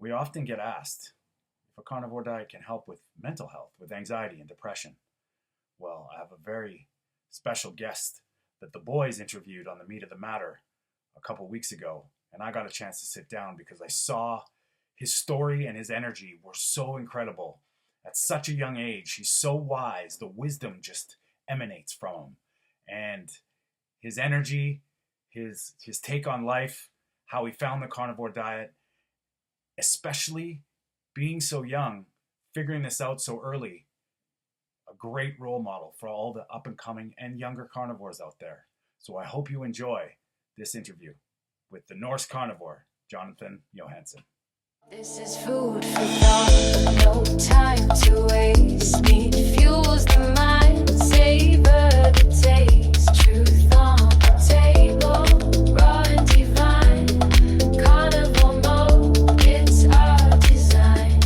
We often get asked if a carnivore diet can help with mental health, with anxiety and depression. Well, I have a very special guest that the boys interviewed on the Meat of the Matter a couple weeks ago, and I got a chance to sit down because I saw his story and his energy were so incredible. At such a young age, he's so wise. The wisdom just emanates from him. And his energy, his take on life, how he found the carnivore diet, especially being so young, figuring this out so early, a great role model for all the up and coming and younger carnivores out there. So I hope you enjoy this interview with the Norse Carnivore, Jonathan Johannesssen. This is food for thought, no time to waste. Meat fuels the mind, savor the taste. Truth on the table, raw and divine. Carnivore mode, it's our design.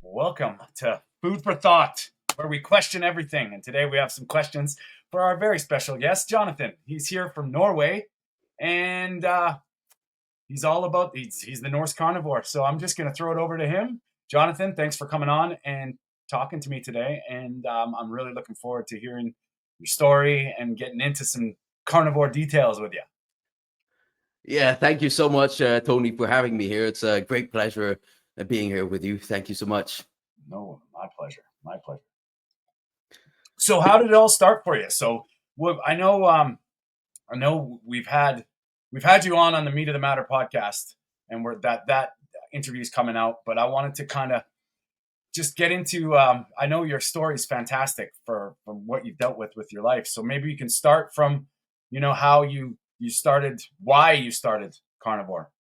Welcome to Food for Thought, where we question everything. And today we have some questions for our very special guest, Jonathan. He's here from Norway. And he's the Norse Carnivore. So I'm just going to throw it over to him. Jonathan, thanks for coming on and talking to me today. And I'm really looking forward to hearing your story and getting into some carnivore details with you. Yeah, thank you so much, Tony, for having me here. It's a great pleasure being here with you. Thank you so much. No, my pleasure. My pleasure. So how did it all start for you? So I know we've had you on the Meat of the Matter podcast, and that interview's coming out. But I wanted to kind of just get into. I know your story is fantastic from what you've dealt with your life. So maybe you can start from, how you started, why you started carnivore.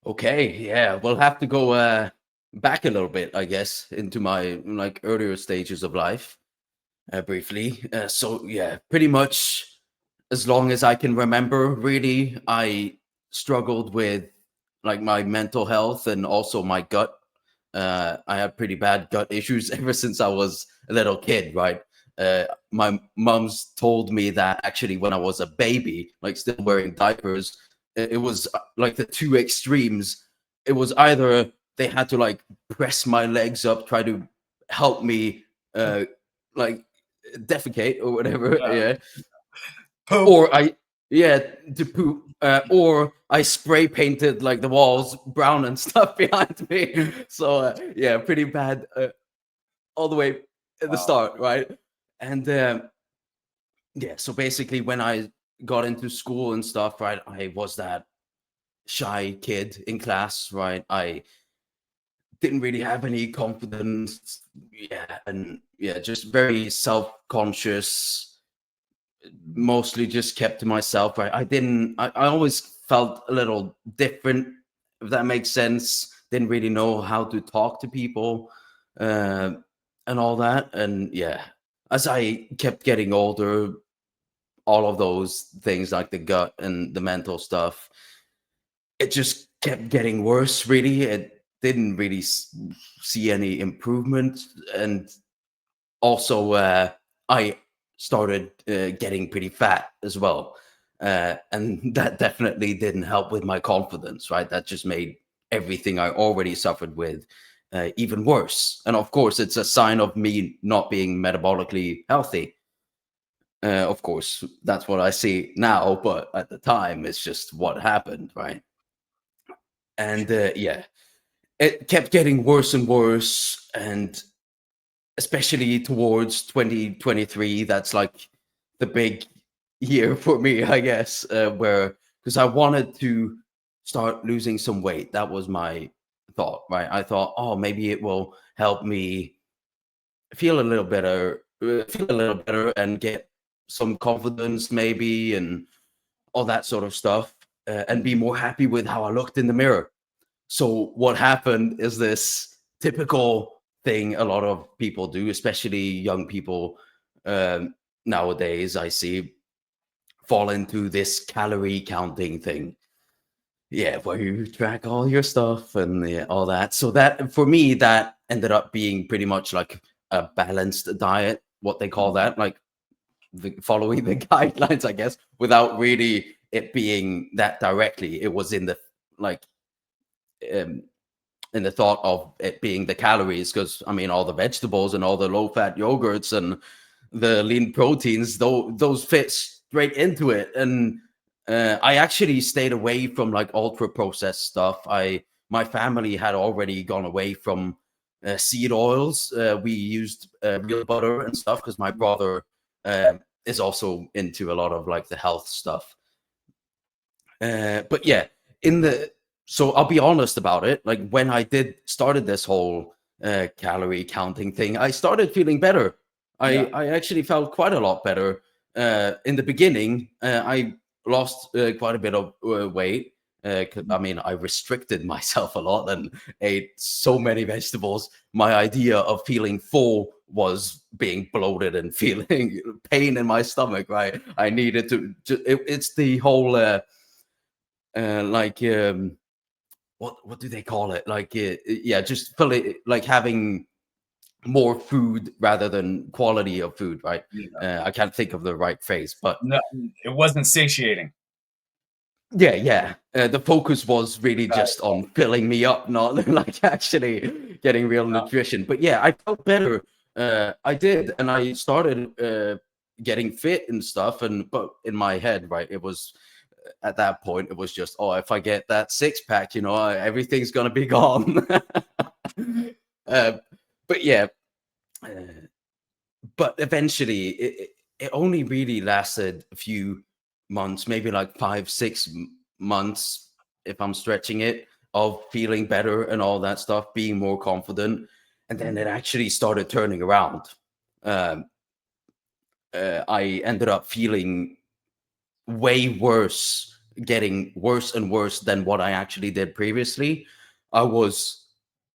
Okay, yeah, we'll have to go back a little bit, I guess, into my earlier stages of life, briefly. So yeah, pretty much. As long as I can remember, really, I struggled with my mental health and also my gut. I had pretty bad gut issues ever since I was a little kid, right? My mom's told me that actually when I was a baby, still wearing diapers, it was the two extremes. It was either they had to press my legs up, try to help me defecate or whatever, yeah. Poop. Or to poop, or I spray painted the walls brown and stuff behind me. So yeah, pretty bad all the way at the start, right? And yeah, so basically when I got into school and stuff, right, I was that shy kid in class, right? I didn't really have any confidence, just very self-conscious. Mostly just kept to myself, right? I always felt a little different, if that makes sense. Didn't really know how to talk to people and all that. And yeah, as I kept getting older, all of those things like the gut and the mental stuff, it just kept getting worse, really. It didn't really see any improvement. And also I started getting pretty fat as well. And that definitely didn't help with my confidence, right? That just made everything I already suffered with even worse. And of course, it's a sign of me not being metabolically healthy. Of course, that's what I see now, but at the time, it's just what happened, right? And yeah, it kept getting worse and worse. And especially towards 2023, that's the big year for me, I guess, because I wanted to start losing some weight. That was my thought, right? I thought, oh, maybe it will help me feel a little better and get some confidence maybe and all that sort of stuff, and be more happy with how I looked in the mirror. So what happened is this typical thing a lot of people do, especially young people nowadays, I see fall into this calorie counting thing. Yeah, where you track all your stuff and all that. So that, for me, that ended up being pretty much like a balanced diet, what they call that, following the guidelines, I guess, without really it being that directly. It was in the like um, in the thought of it being the calories, because I mean all the vegetables and all the low fat yogurts and the lean proteins, though those fit straight into it. And I actually stayed away from like ultra processed stuff. My family had already gone away from seed oils. We used real butter and stuff because my brother is also into a lot of like the health stuff. But yeah, in the so I'll be honest about it. Like when I started this whole calorie counting thing, I started feeling better. Yeah. I actually felt quite a lot better. In the beginning, I lost quite a bit of weight. I mean, I restricted myself a lot and ate so many vegetables. My idea of feeling full was being bloated and feeling pain in my stomach. Right? I needed to. It's the whole. Like what do they call it? Like yeah, just like having more food rather than quality of food, right? Yeah. I can't think of the right phrase, but No, it wasn't satiating. yeah. The focus was really Right. just on filling me up, not like actually getting real nutrition. But yeah, I felt better. I did, and I started getting fit and stuff. And but in my head, right, it was at that point it was just, oh, if I get that six pack, everything's gonna be gone. uh, but yeah, uh, but eventually it only really lasted a few months, maybe like 5 6 months if I'm stretching it, of feeling better and all that stuff, being more confident. And then it actually started turning around. um, I ended up feeling way worse, getting worse and worse than what I actually did previously. I was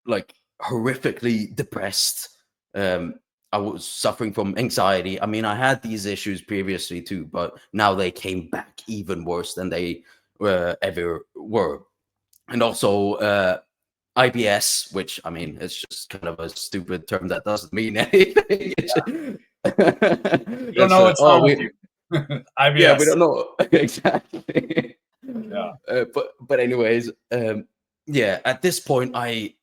like horrifically depressed. Um, I was suffering from anxiety. I mean, I had these issues previously too, but now they came back even worse than they ever were. And also IBS, which I mean, it's just kind of a stupid term that doesn't mean anything. You don't It's know what's wrong with we you. yeah, we IBS. don't know exactly. Yeah. But anyways, yeah. At this point, I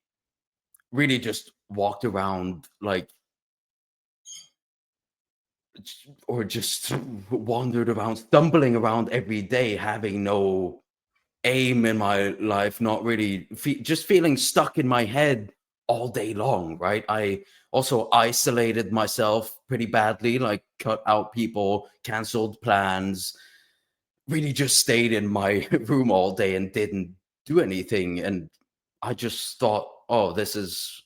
really just walked around like, or just wandered around, stumbling around every day, having no aim in my life, not really, just feeling stuck in my head all day long. Right. I also isolated myself pretty badly, like cut out people, canceled plans, really just stayed in my room all day and didn't do anything. And I just thought, oh, this is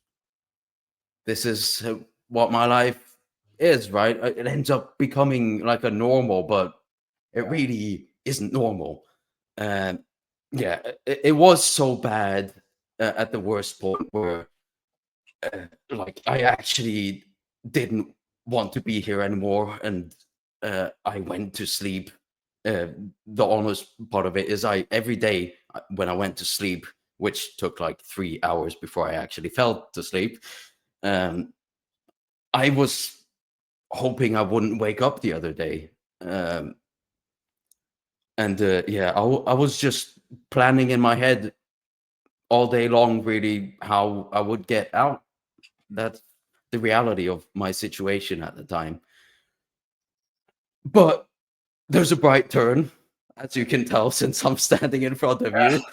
what my life is, right? It ends up becoming like a normal, but it really isn't normal. And yeah, it was so bad at the worst point where like I actually didn't want to be here anymore, and I went to sleep. uh, the honest part of it is, I every day when I went to sleep, which took like 3 hours before I actually fell to sleep, um, I was hoping I wouldn't wake up the other day. um, and yeah, I was just planning in my head all day long, really, how I would get out. That's the reality of my situation at the time. But there's a bright turn, as you can tell, since I'm standing in front of you.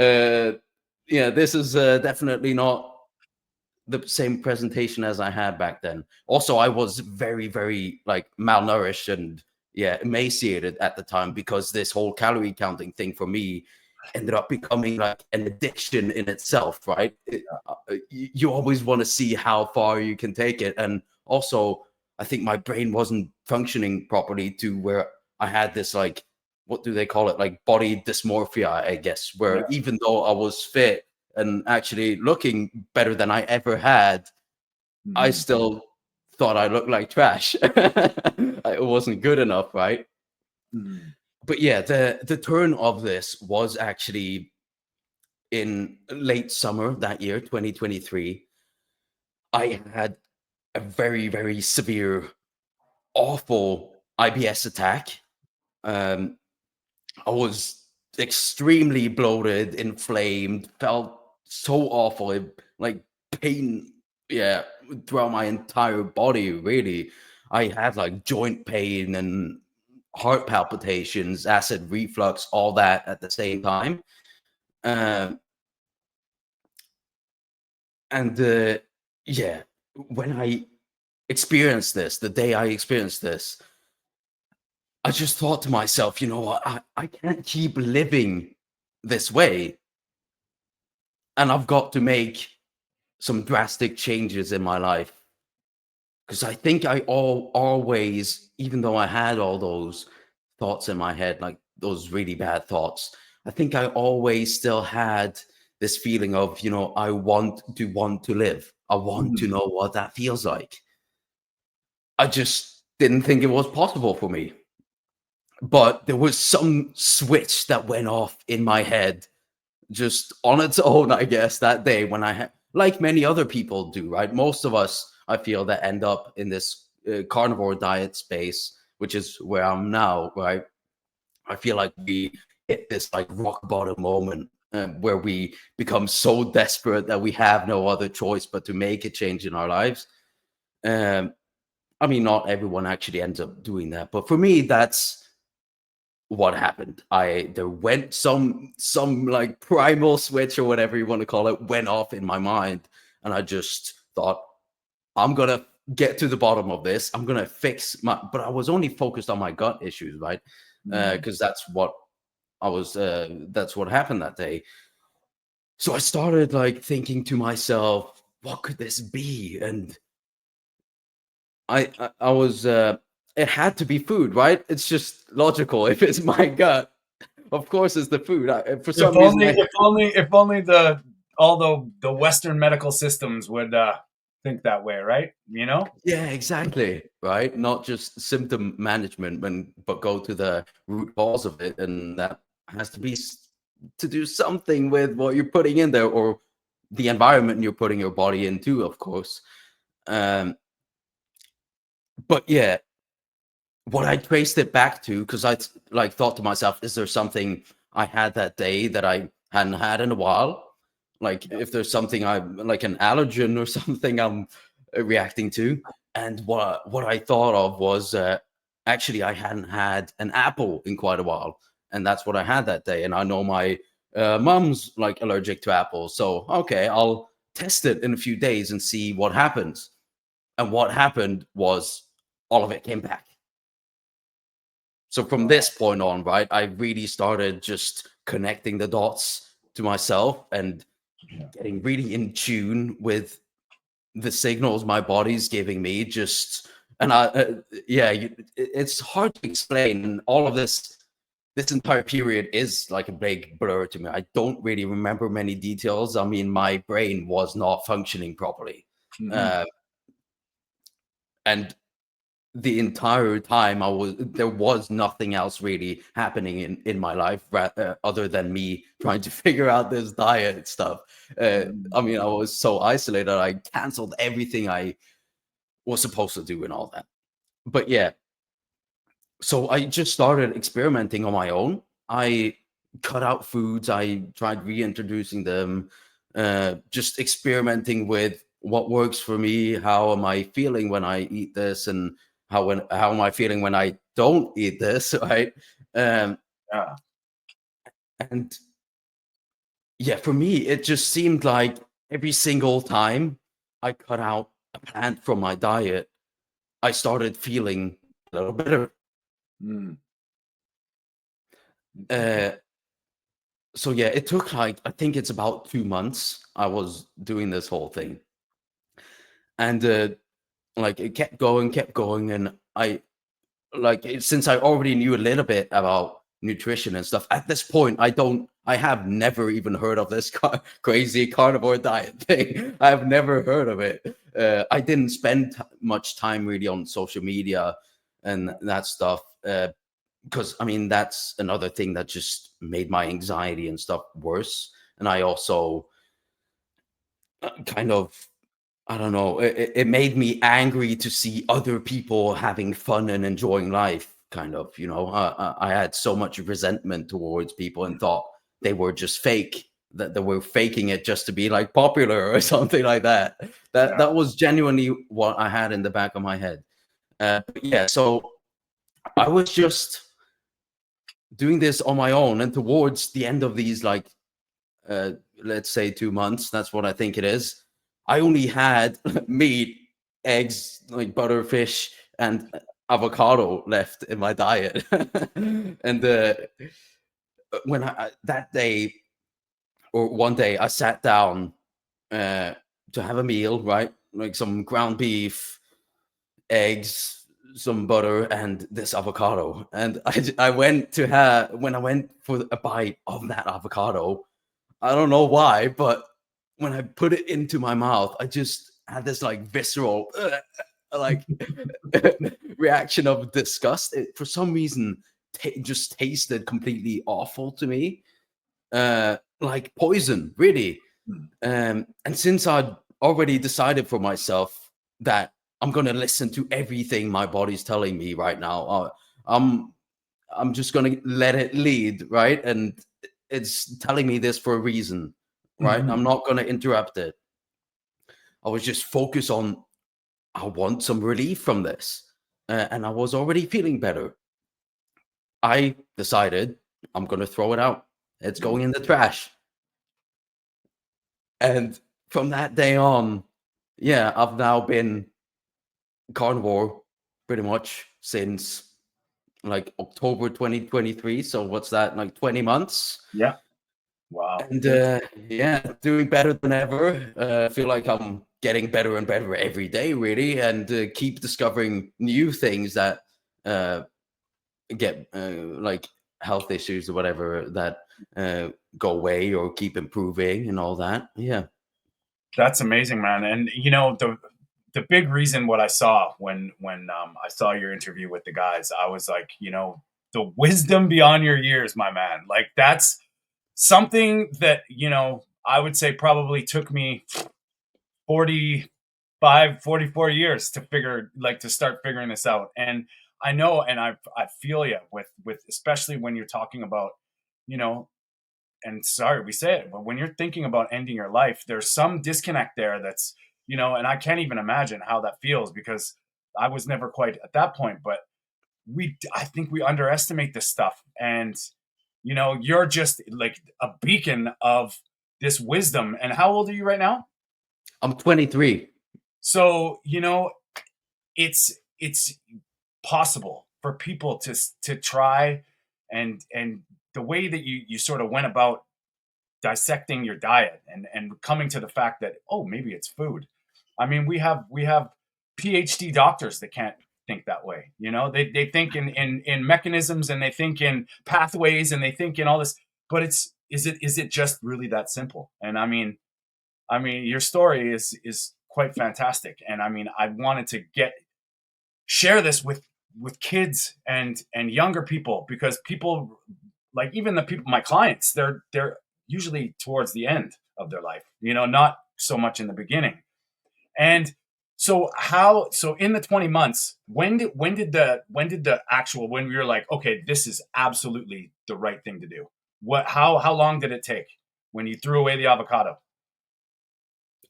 uh, yeah, this is definitely not the same presentation as I had back then. Also, I was very, very like malnourished and yeah, emaciated at the time, because this whole calorie counting thing for me ended up becoming like an addiction in itself, right? You always want to see how far you can take it. And also, I think my brain wasn't functioning properly to where I had this like, what do they call it? Like body dysmorphia, I guess, Yeah. where even though I was fit and actually looking better than I ever had, I still thought I looked like trash. It wasn't good enough, right? Mhm. But yeah, the turn of this was actually in late summer that year, 2023. I had a very, very severe, awful IBS attack. Um, I was extremely bloated, inflamed, felt so awful, like pain, yeah, throughout my entire body, really. I had like joint pain and heart palpitations, acid reflux, all that at the same time. Um, and yeah, when I experienced this, the day I experienced this, I just thought to myself, you know what, I can't keep living this way. And I've got to make some drastic changes in my life. Because I think I always, even though I had all those thoughts in my head, like those really bad thoughts, I think I always still had this feeling of, you know, I want to live. I want to know what that feels like. I just didn't think it was possible for me. But there was some switch that went off in my head just on its own, I guess, that day when I had, like many other people do, right? Most of us, I feel, that end up in this carnivore diet space, which is where I'm now, right? I feel like we hit this like rock bottom moment where we become so desperate that we have no other choice but to make a change in our lives. Um, I mean, not everyone actually ends up doing that, but for me, that's what happened. There went some like primal switch or whatever you want to call it went off in my mind, and I just thought, I'm gonna get to the bottom of this. I'm gonna fix my. But I was only focused on my gut issues, right? Because that's what I was. That's what happened that day. So I started like thinking to myself, what could this be? And I was. It had to be food, right? It's just logical. If it's my gut, of course, it's the food. For some reason, If only the Western medical systems would think that way, right? You know? yeah, exactly, right. Not just symptom management, but go to the root cause of it, and that has to be to do something with what you're putting in there, or the environment you're putting your body into, of course. Um, but yeah, what I traced it back to, because I like thought to myself, is there something I had that day that I hadn't had in a while? Like if there's something I'm like an allergen or something I'm reacting to. And what I thought of was actually I hadn't had an apple in quite a while, and that's what I had that day. And I know my mom's like allergic to apples, so okay, I'll test it in a few days and see what happens. And what happened was all of it came back. So from this point on, right, I really started just connecting the dots to myself and getting really in tune with the signals my body's giving me. Just and yeah, it's hard to explain. And all of this entire period is like a big blur to me. I don't really remember many details. I mean, my brain was not functioning properly, and the entire time there was nothing else really happening in my life other than me trying to figure out this diet stuff. I mean, I was so isolated, I canceled everything I was supposed to do and all that. But yeah, so I just started experimenting on my own. I cut out foods, I tried reintroducing them, just experimenting with what works for me. How am I feeling when I eat this, and how am I feeling when I don't eat this, right? Um, Yeah. and yeah, for me, it just seemed like every single time I cut out a plant from my diet, I started feeling a little better. Uh, so yeah, it took like, I think it's about 2 months I was doing this whole thing, and like it kept going, and I like since I already knew a little bit about nutrition and stuff. At this point, I have never even heard of this crazy carnivore diet thing. I've never heard of it. I didn't spend much time really on social media and that stuff. Because I mean, that's another thing that just made my anxiety and stuff worse. And I also kind of, I don't know, it made me angry to see other people having fun and enjoying life kind of, you know. I had so much resentment towards people and thought they were just fake, that they were faking it just to be like popular or something like that. Yeah. That was genuinely what I had in the back of my head. But yeah, so I was just doing this on my own, and towards the end of these, like, let's say 2 months, that's what I think it is, I only had meat, eggs, like butter, fish, and avocado left in my diet. And when that day, or one day, I sat down to have a meal, right? Like some ground beef, eggs, some butter, and this avocado. And I went to have, when I went for a bite of that avocado, I don't know why, but when I put it into my mouth, I just had this like visceral, like reaction of disgust. It, for some reason, just tasted completely awful to me, like poison, really. And since I'd already decided for myself that I'm gonna listen to everything my body's telling me right now, I'm I'm just gonna let it lead, right? And it's telling me this for a reason, right? Mhm. I'm not gonna interrupt it. I was just focused on, I want some relief from this, and I was already feeling better. I decided I'm gonna throw it out. It's going in the trash. And from that day on, yeah, I've now been carnivore pretty much since like October 2023. So what's that, like 20 months? Yeah. Wow. And yeah, doing better than ever. I feel like I'm getting better and better every day, really, and keep discovering new things that uh, get like health issues or whatever that go away or keep improving and all that. Yeah. That's amazing, man. And you know, the big reason what I saw when I saw your interview with the guys, I was like, you know, the wisdom beyond your years, my man. Like that's something that, you know, I would say probably took me 45, 44 years to figure, like, to start figuring this out. And I know, and I feel you with especially when you're talking about, you know, and sorry we say it, but when you're thinking about ending your life, there's some disconnect there that's, you know, and I can't even imagine how that feels because I was never quite at that point. But I think we underestimate this stuff. And, you know, you're just like a beacon of this wisdom. And how old are you right now? I'm 23. So, you know, it's possible for people to try and the way that you sort of went about dissecting your diet and coming to the fact that, oh, maybe it's food. I mean, we have PhD doctors that can't think that way. You know, they think in mechanisms and they think in pathways and they think in all this, but it's is it just really that simple? And I mean your story is quite fantastic. And I mean, I wanted to share this with kids and younger people, because people, like even the people, my clients, they're usually towards the end of their life, you know, not so much in the beginning. And so in the 20 months, when did the actual, when we were like, okay, this is absolutely the right thing to do, how long did it take when you threw away the avocado?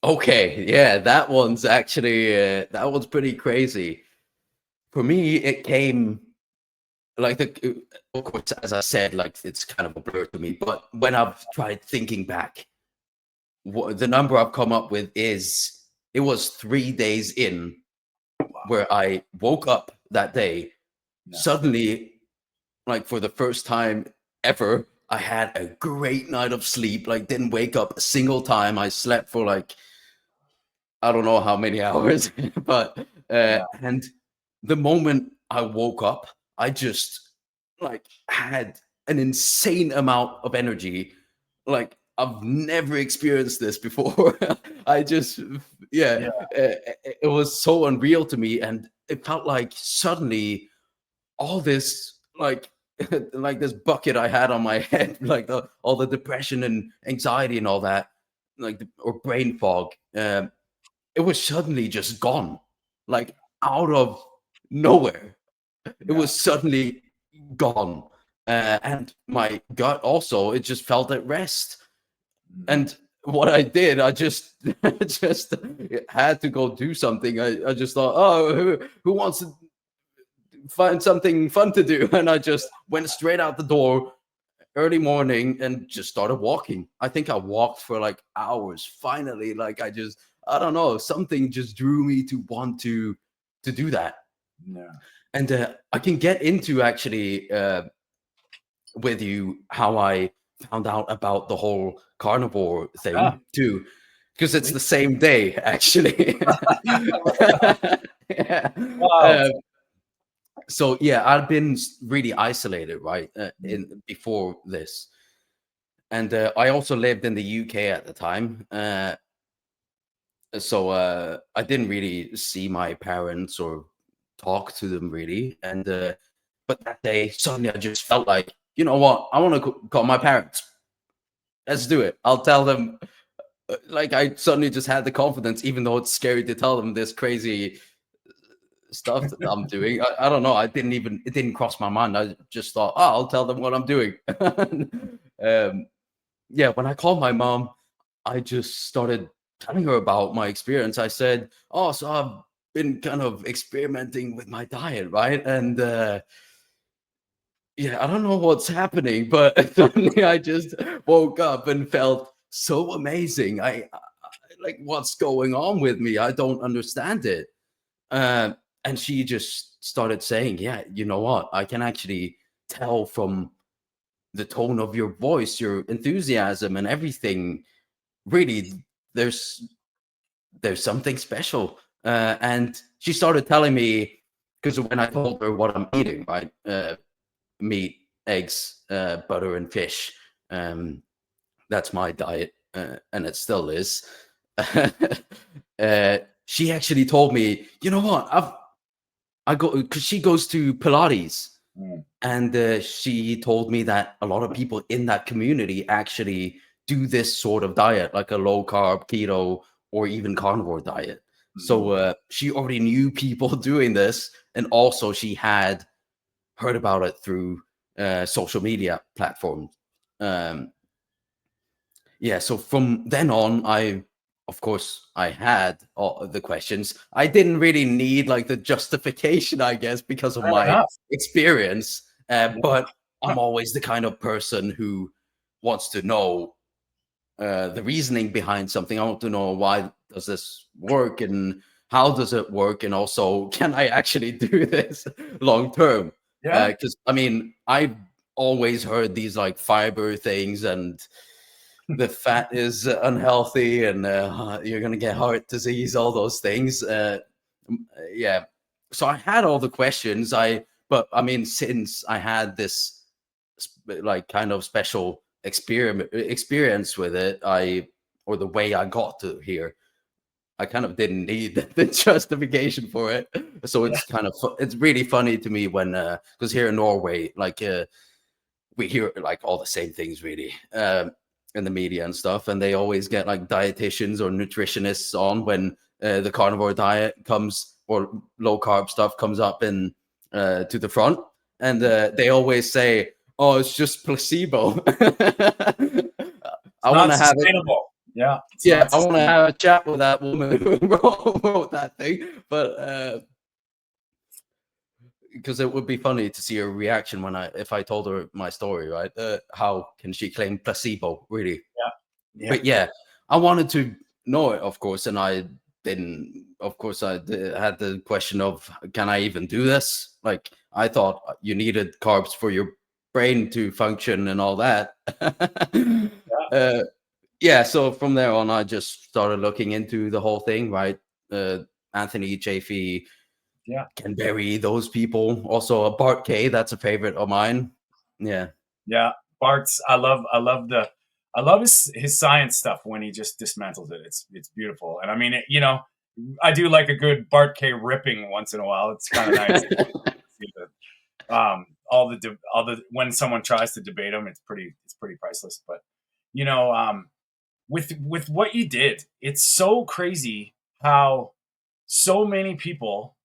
Okay, yeah, that one's actually that one's pretty crazy. For me, it came like of course, as I said, like it's kind of a blur to me. But when I've tried thinking back, what the number I've come up with is, it was 3 days in where I woke up that day. Yeah. Suddenly, like for the first time ever, I had a great night of sleep. Like didn't wake up a single time. I slept for like, I don't know how many hours, but Yeah. and the moment I woke up, I just like had an insane amount of energy. Like I've never experienced this before. I just, yeah, Yeah. it was so unreal to me, and it felt like suddenly all this like like this bucket I had on my head, like all the depression and anxiety and all that, like or brain fog. It was suddenly just gone, like out of nowhere. It was suddenly gone. And my gut also, it just felt at rest. And what I did, I just just had to go do something. I just thought, oh, who wants to find something fun to do? And I just went straight out the door early morning and just started walking. I think I walked for like hours. Finally, like I don't know, something just drew me to want to do that. Yeah. And I can get into actually with you how I found out about the whole carnivore Ah, thing too, because it's sweet. the same day actually. Yeah. Wow. Uh, so yeah, I've been really isolated, right, in before this, and I also lived in the UK at the time. So I didn't really see my parents or talk to them really. And but that day, suddenly, I just felt like, you know what? I want to call my parents. Let's do it. I'll tell them. Like I suddenly just had the confidence, even though it's scary to tell them this crazy stuff that I'm doing. I don't know. It didn't cross my mind. I just thought, oh, I'll tell them what I'm doing. Yeah, when I called my mom, I just started telling her about my experience. I said, "Oh, so I've been kind of experimenting with my diet, right?" And yeah, I don't know what's happening, but suddenly I just woke up and felt so amazing. Like, what's going on with me? I don't understand it. Uh, and she just started saying, "Yeah, you know what? I can actually tell from the tone of your voice, your enthusiasm, and everything. Really, there's something special." And she started telling me, because when I told her what I'm eating, right, meat, eggs, butter, and fish, um, that's my diet, and it still is. uh, she actually told me, you know what, I go, because she goes to Pilates. Mm. And she told me that a lot of people in that community actually do this sort of diet, like a low carb, keto, or even carnivore diet. So she already knew people doing this. And also, she had heard about it through social media platforms. Um, yeah, so from then on, of course, I had all of the questions. I didn't really need like the justification, I guess, because of Fair my enough. experience. Yeah. But I'm always the kind of person who wants to know the reasoning behind something. I want to know, why does this work, and how does it work, and also, can I actually do this long term? Yeah. Because I mean, I've always heard these like fiber things, and the fat is unhealthy, and you're gonna get heart disease, all those things. Yeah. So I had all the questions. But I mean, since I had this like kind of special experience with it, or the way I got to here, I kind of didn't need the justification for it. So Yeah. it's really funny to me when because here in Norway, like we hear like all the same things really in the media and stuff, and they always get like dietitians or nutritionists on when the carnivore diet comes, or low carb stuff comes up in to the front, and they always say, "Oh, it's just placebo." It's I want not to have it. sustainable. Yeah. It's Yeah, not I want to sustainable. have a chat with that woman who wrote that thing, but because it would be funny to see her reaction when if I told her my story, right? How can she claim placebo, really? Yeah. But yeah, I wanted to know it, of course, and I didn't. Of course, had the question of, can I even do this? Like, I thought you needed carbs for your brain to function and all that. Yeah. uh, yeah, so from there on, I just started looking into the whole thing, right? Anthony Chafee, Yeah. Ken Berry, those people. Also, Bart K, that's a favorite of mine. Yeah. Yeah. Bart's. I love his science stuff when he just dismantles it. It's beautiful. And I mean, I do like a good Bart K ripping once in a while. It's kind of nice. See all the when someone tries to debate him, it's pretty priceless. But you know, with what you did, it's so crazy how so many people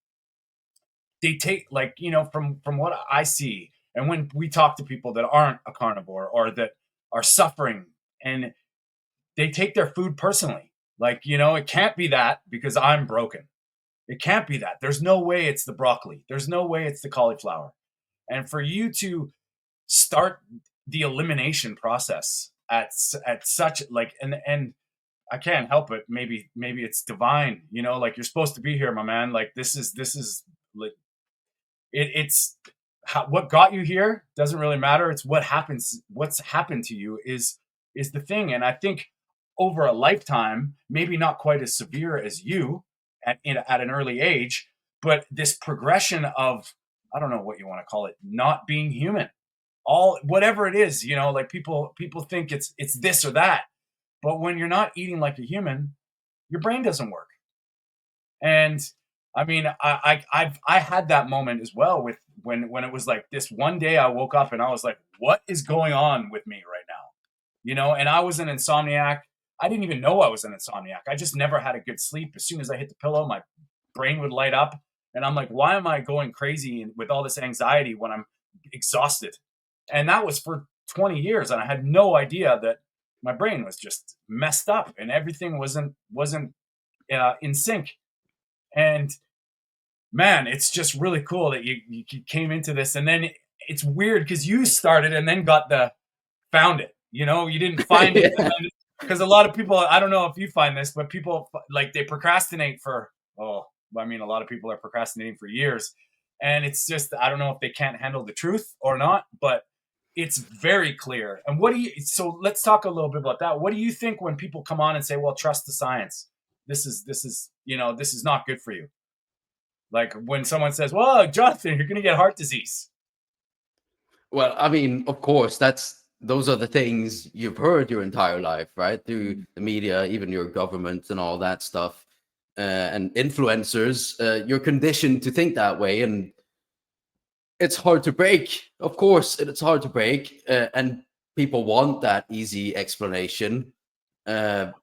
they take, like, from what I see, and when we talk to people that aren't a carnivore or that are suffering, and they take their food personally. Like, it can't be that because I'm broken. It can't be that. There's no way it's the broccoli. There's no way it's the cauliflower. And for you to start the elimination process at such, like, and I can't help it. Maybe it's divine, like, you're supposed to be here, my man. Like, this is like, it's what got you here doesn't really matter. It's what's happened to you is the thing. And I think over a lifetime, maybe not quite as severe as you at an early age, but this progression of, I don't know what you want to call it, not being human, all whatever it is, like, people think it's this or that, but when you're not eating like a human, your brain doesn't work. And I mean, I had that moment as well with when it was like this one day I woke up and I was like, what is going on with me right now? And I was an insomniac. I didn't even know I was an insomniac. I just never had a good sleep. As soon as I hit the pillow, my brain would light up. And I'm like, why am I going crazy with all this anxiety when I'm exhausted? And that was for 20 years. And I had no idea that my brain was just messed up and everything wasn't in sync. And man, it's just really cool that you came into this. And then it's weird because you started and then found it. You didn't find it. Yeah. Because a lot of people, I don't know if you find this, but people, like, they procrastinate a lot of people are procrastinating for years. And it's just, I don't know if they can't handle the truth or not, but it's very clear. And so let's talk a little bit about that. What do you think when people come on and say, well, trust the science? This is not good for you. Like when someone says, well, Jonathan, you're going to get heart disease. Well, I mean, of course, those are the things you've heard your entire life, right? Through the media, even your government and all that stuff, and influencers. You're conditioned to think that way, and it's hard to break. Of course, it's hard to break, and people want that easy explanation. But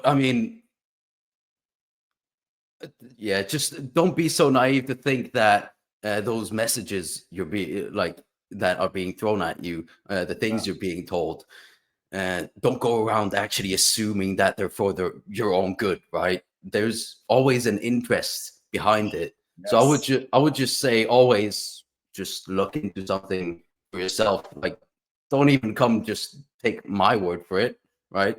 I mean, yeah, just don't be so naive to think that those messages that are being thrown at you, the things you're being told, don't go around actually assuming that they're for your own good, right? There's always an interest behind it. Yes. So I would just say always just look into something for yourself. Like, don't even just take my word for it, right?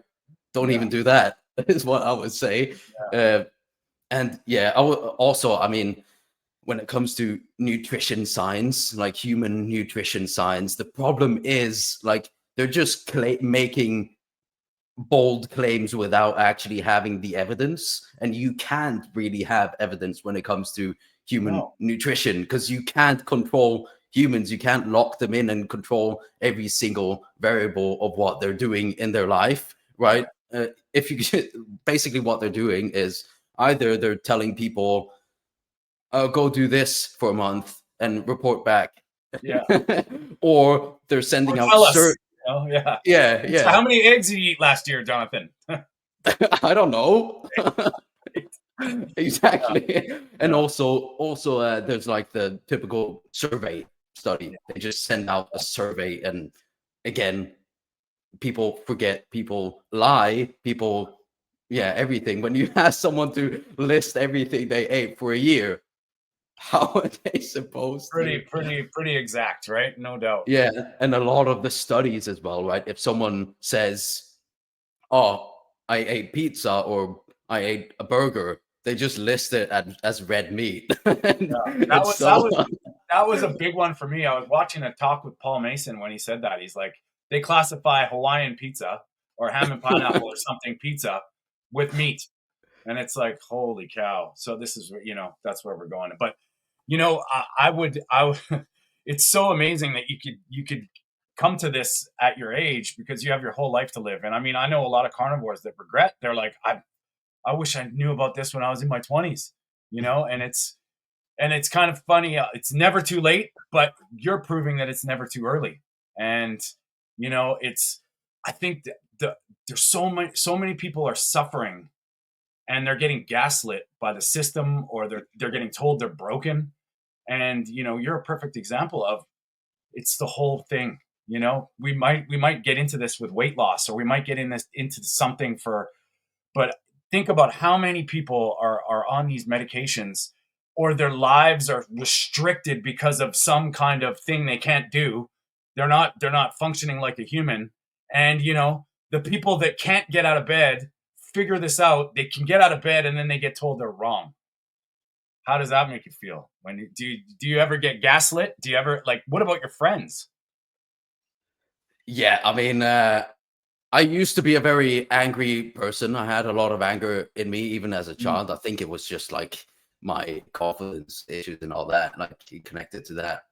Don't even do that. Is what I would say. Yeah. And yeah, I would also, I mean, when it comes to nutrition science, like human nutrition science, the problem is, like, they're just making bold claims without actually having the evidence. And you can't really have evidence when it comes to human nutrition, because you can't control humans. You can't lock them in and control every single variable of what they're doing in their life, right? If you basically what they're doing is either they're telling people, go do this for a month and report back. Yeah. Or they're sending out So how many eggs did you eat last year, Jonathan? I don't know. Exactly. And also there's like the typical survey study. They just send out a survey, and again, people forget, people lie, people everything. When you ask someone to list everything they ate for a year, how are they supposed to? Pretty exact, right? No doubt. Yeah, and a lot of the studies as well, right? If someone says, oh, I ate pizza or I ate a burger, they just list it as red meat. That was a big one for me. I was watching a talk with Paul Mason when he said that. He's like, they classify Hawaiian pizza or ham and pineapple or something pizza with meat. And it's like, holy cow. So this is, that's where we're going. But, I would, it's so amazing that you could come to this at your age, because you have your whole life to live. And I mean, I know a lot of carnivores that regret. They're like, I wish I knew about this when I was in my 20s, and it's kind of funny. It's never too late, but you're proving that it's never too early. And, I think that there's so many people are suffering and they're getting gaslit by the system, or they're getting told they're broken. And you're a perfect example of, it's the whole thing. We might get into this with weight loss, or we might get into something but think about how many people are on these medications, or their lives are restricted because of some kind of thing they can't do. They're not functioning like a human. And the people that can't get out of bed figure this out. They can get out of bed, and then they get told they're wrong. How does that make you feel? Do you ever get gaslit? Do you ever, like, what about your friends? Yeah, I mean, I used to be a very angry person. I had a lot of anger in me, even as a child. I think it was just like my confidence issues and all that, like connected to that.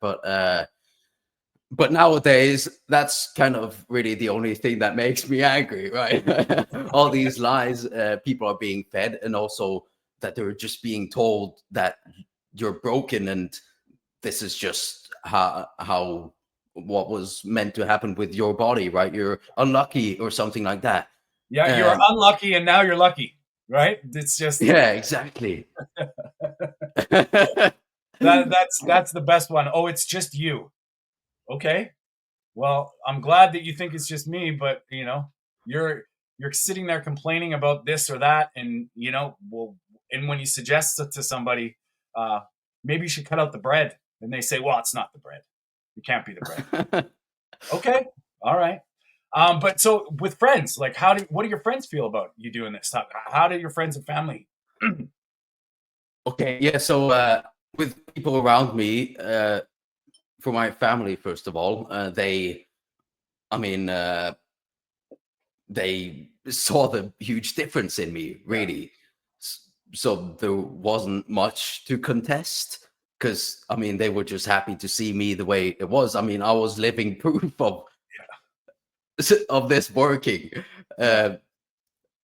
But nowadays, that's kind of really the only thing that makes me angry, right? All these lies people are being fed, and also that they're just being told that you're broken, and this is just how what was meant to happen with your body, right? You're unlucky or something like that. Yeah, you're unlucky, and now you're lucky, right? It's just yeah, exactly. that's the best one. Oh, it's just you. Okay. Well, I'm glad that you think it's just me, but you're sitting there complaining about this or that, and and when you suggest it to somebody, maybe you should cut out the bread, and they say, well, it's not the bread. It can't be the bread. Okay. All right. But so with friends, like, what do your friends feel about you doing this? How do your friends and family? Okay. Yeah. So with people around me, for my family, first of all, they saw the huge difference in me, really. So there wasn't much to contest, because they were just happy to see me the way it was. I was living proof of this working. And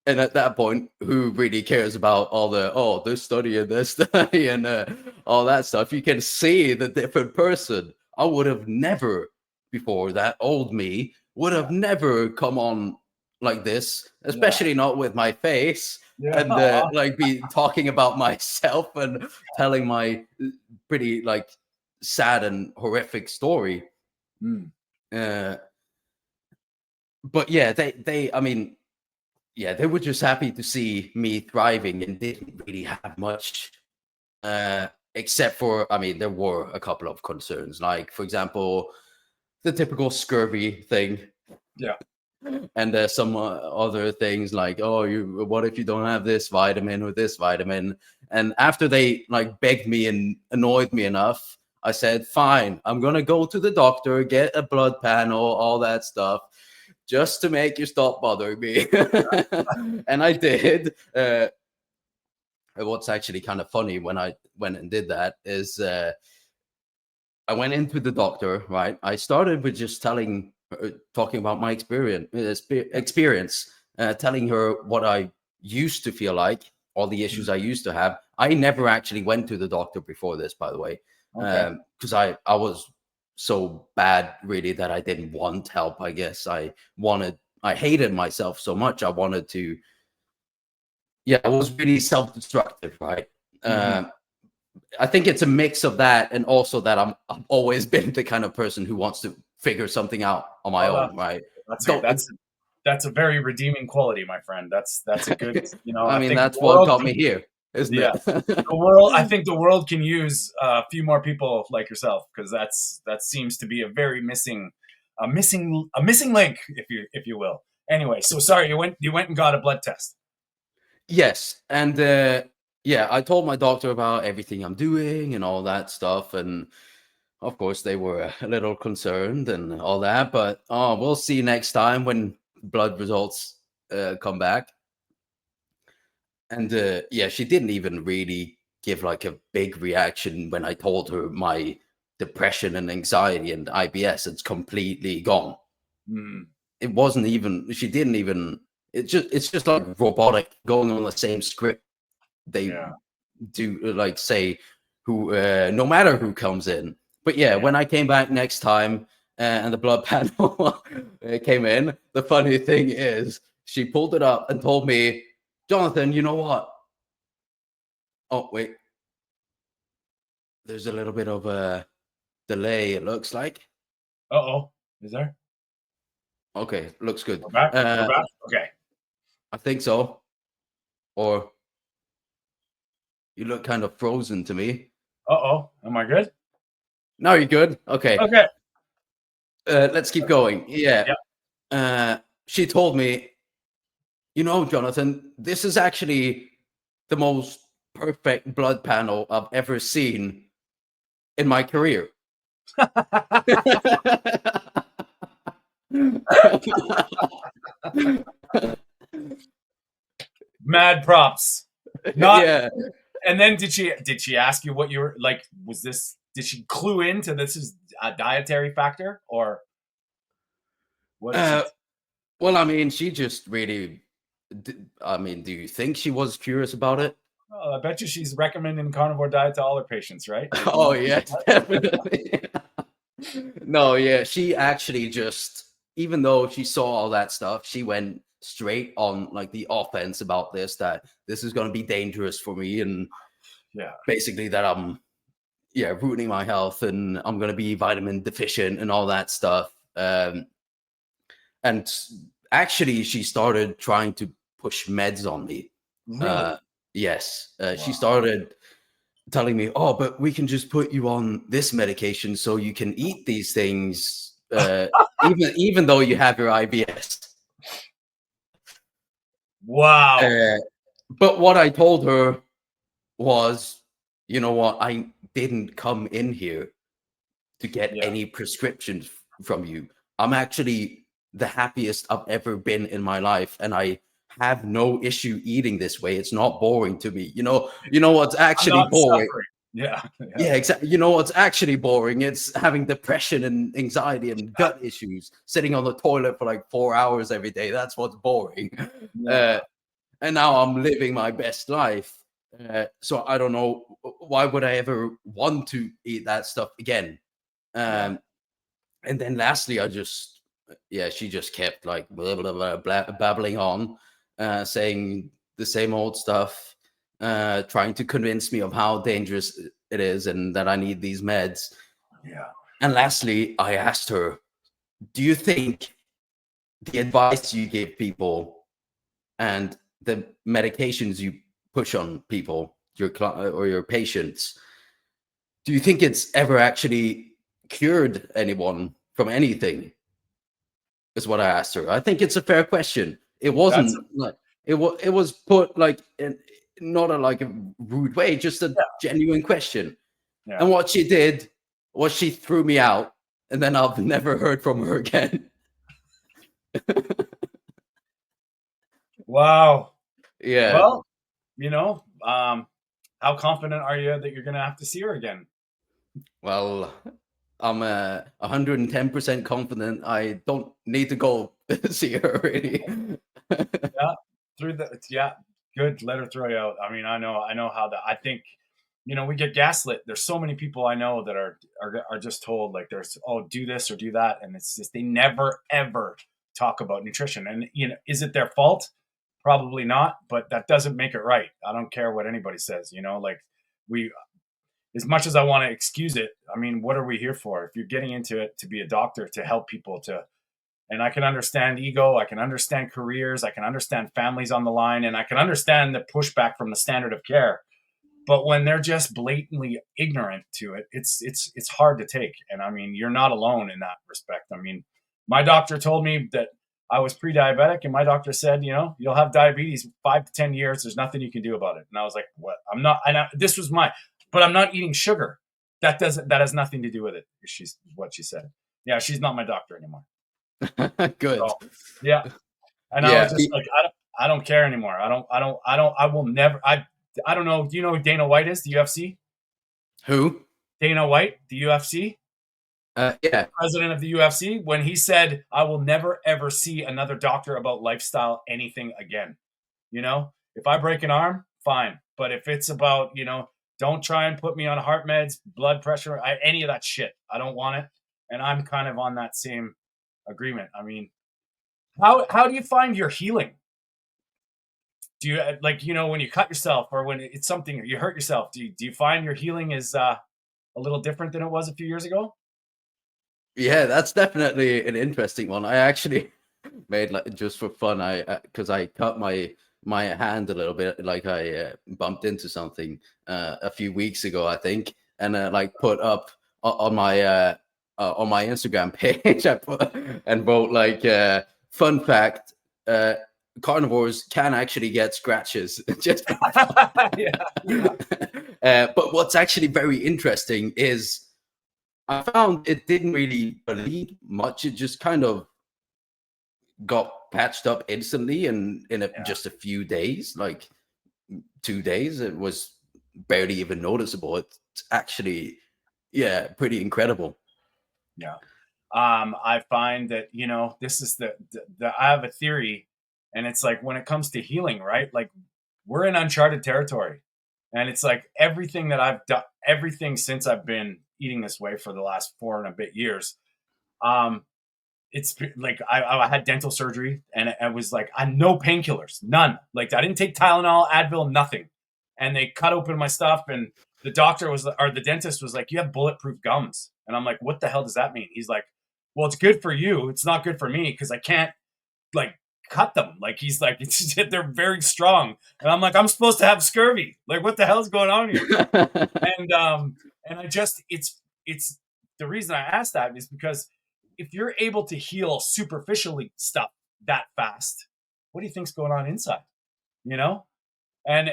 at that point, who really cares about all this study and this study and all that stuff? You can see the different person. I would have never, before that, old me would have never come on like this, especially not with my face, and like be talking about myself and telling my pretty like sad and horrific story. But yeah, they were just happy to see me thriving, and didn't really have much, except for, there were a couple of concerns, like, for example, the typical scurvy thing. Yeah. And there's some other things like, what if you don't have this vitamin or this vitamin? And after they like begged me and annoyed me enough, I said, fine, I'm going to go to the doctor, get a blood panel, all that stuff, just to make you stop bothering me. And I did. What's actually kind of funny when I went and did that is I went into the doctor, right? I started with just talking about my experience, telling her what I used to feel like, all the issues I used to have. I never actually went to the doctor before this, by the way, because I was so bad, really, that I didn't want help. I guess I hated myself so much. I wanted to, I was really self-destructive, right? I think it's a mix of that, and also that I've always been the kind of person who wants to figure something out on my own, right? That's a very redeeming quality, my friend. That's a good, I think that's what got me here, isn't it? The world. I think the world can use a few more people like yourself, because that seems to be a very missing link, if you will. Anyway, so sorry, you went and got a blood test. Yes, and I told my doctor about everything I'm doing and all that stuff, and of course they were a little concerned and all that, but we'll see next time when blood results come back. And she didn't even really give like a big reaction when I told her my depression and anxiety and IBS. It's completely gone. It wasn't even, she didn't even, it's just like robotic, going on the same script they do, like, say, who no matter who comes in. But when I came back next time and the blood panel came in, the funny thing is she pulled it up and told me, Jonathan, you know what? Oh, wait. There's a little bit of a delay, it looks like. Uh-oh. Is there? Okay, looks good. We're back? We're back? Okay. I think so. Or you look kind of frozen to me. Uh-oh. Am I good? No, you're good. Okay. Okay. Let's keep going. Yeah. Yeah. She told me, Jonathan, this is actually the most perfect blood panel I've ever seen in my career. Mad props. Not Yeah. And then did she ask you what you were like? Did she clue into this is a dietary factor, or what did she? Well, I mean, she just really. I mean, do you think she was curious about it? Oh, I bet you she's recommending carnivore diet to all her patients, right? Oh, yeah, definitely. No, yeah, she actually just, even though she saw all that stuff, she went straight on like the offense about that this is going to be dangerous for me, and Yeah. basically that I'm ruining my health and I'm going to be vitamin deficient and all that stuff. And actually she started trying to push meds on me. Really? Yes. She Wow. started telling me, oh, but we can just put you on this medication so you can eat these things, even though you have your IBS. Wow. But what I told her was, you know what, I didn't come in here to get Yeah. any prescriptions from you. I'm actually the happiest I've ever been in my life, and I have no issue eating this way. It's not boring to me. You know what's I'm actually not boring? suffering. Yeah. Yeah, exactly. You know what's actually boring? It's having depression and anxiety and gut issues, sitting on the toilet for like 4 hours every day. That's what's boring. Yeah. And now I'm living my best life. So I don't know, why would I ever want to eat that stuff again? Yeah. And then lastly, she just kept like babbling on, saying the same old stuff, trying to convince me of how dangerous it is and that I need these meds. Yeah. And lastly, I asked her, do you think the advice you give people and the medications you push on people, or your patients, do you think it's ever actually cured anyone from anything? Is what I asked her. I think it's a fair question. It That's wasn't like it was put like in not a like a rude way, just a yeah. genuine question. Yeah. And what she did was she threw me out, and then I've never heard from her again. Wow. Yeah. Well, how confident are you that you're gonna have to see her again? Well, I'm 110% confident I don't need to go see her really. Yeah. Good. Let her throw you out. I mean, I know how that. I think, we get gaslit. There's so many people I know that are just told like do this or do that, and it's just they never ever talk about nutrition. And is it their fault? Probably not, but that doesn't make it right. I don't care what anybody says. Like we, as much as I want to excuse it, I mean, what are we here for? If you're getting into it to be a doctor, to help people, and I can understand ego, I can understand careers, I can understand families on the line, and I can understand the pushback from the standard of care. But when they're just blatantly ignorant to it, it's hard to take. And I mean, you're not alone in that respect. I mean, my doctor told me that I was pre-diabetic, and my doctor said, you'll have diabetes 5 to 10 years. There's nothing you can do about it. And I was like, what? I'm not. But I'm not eating sugar. That has nothing to do with it. She's what she said. Yeah, she's not my doctor anymore. Good. So, yeah. And I was just like, I don't care anymore. I will never. I don't know. Do you know who Dana White is? The UFC. Who? Dana White, the UFC. Yeah. President of the UFC. When he said, "I will never ever see another doctor about lifestyle anything again." If I break an arm, fine. But if it's about, don't try and put me on heart meds, blood pressure, any of that shit. I don't want it. And I'm kind of on that same agreement. I mean, how do you find your healing? do you like, when you cut yourself or when it's something you hurt yourself, do you find your healing is a little different than it was a few years ago? Yeah, that's definitely an interesting one. I actually made, like, just for fun. I because I cut my hand a little bit, like I bumped into something a few weeks ago, I think, and like put up on my Instagram page. I put and wrote like fun fact: uh, carnivores can actually get scratches just for Yeah, yeah, fun. But what's actually very interesting is I found it didn't really bleed much. It just kind of got patched up instantly, and in yeah, just a few days, like 2 days, it was barely even noticeable. It's actually, yeah, pretty incredible. yeah. I find that this is the I have a theory, and it's like when it comes to healing, right? Like we're in uncharted territory, and it's like everything that I've done, everything since I've been eating this way for the last 4 and a bit years. Um, like I had dental surgery, and it was like I no painkillers, none. Like I didn't take Tylenol, Advil, nothing. And they cut open my stuff, and the doctor was, or the dentist was like, "You have bulletproof gums," and I'm like, "What the hell does that mean?" He's like, "Well, it's good for you. It's not good for me because I can't like cut them." Like he's like, they're very strong, and I'm like, "I'm supposed to have scurvy. Like what the hell's going on here?" And I just it's the reason I asked that is because if you're able to heal superficially stuff that fast, what do you think's going on inside? You know, and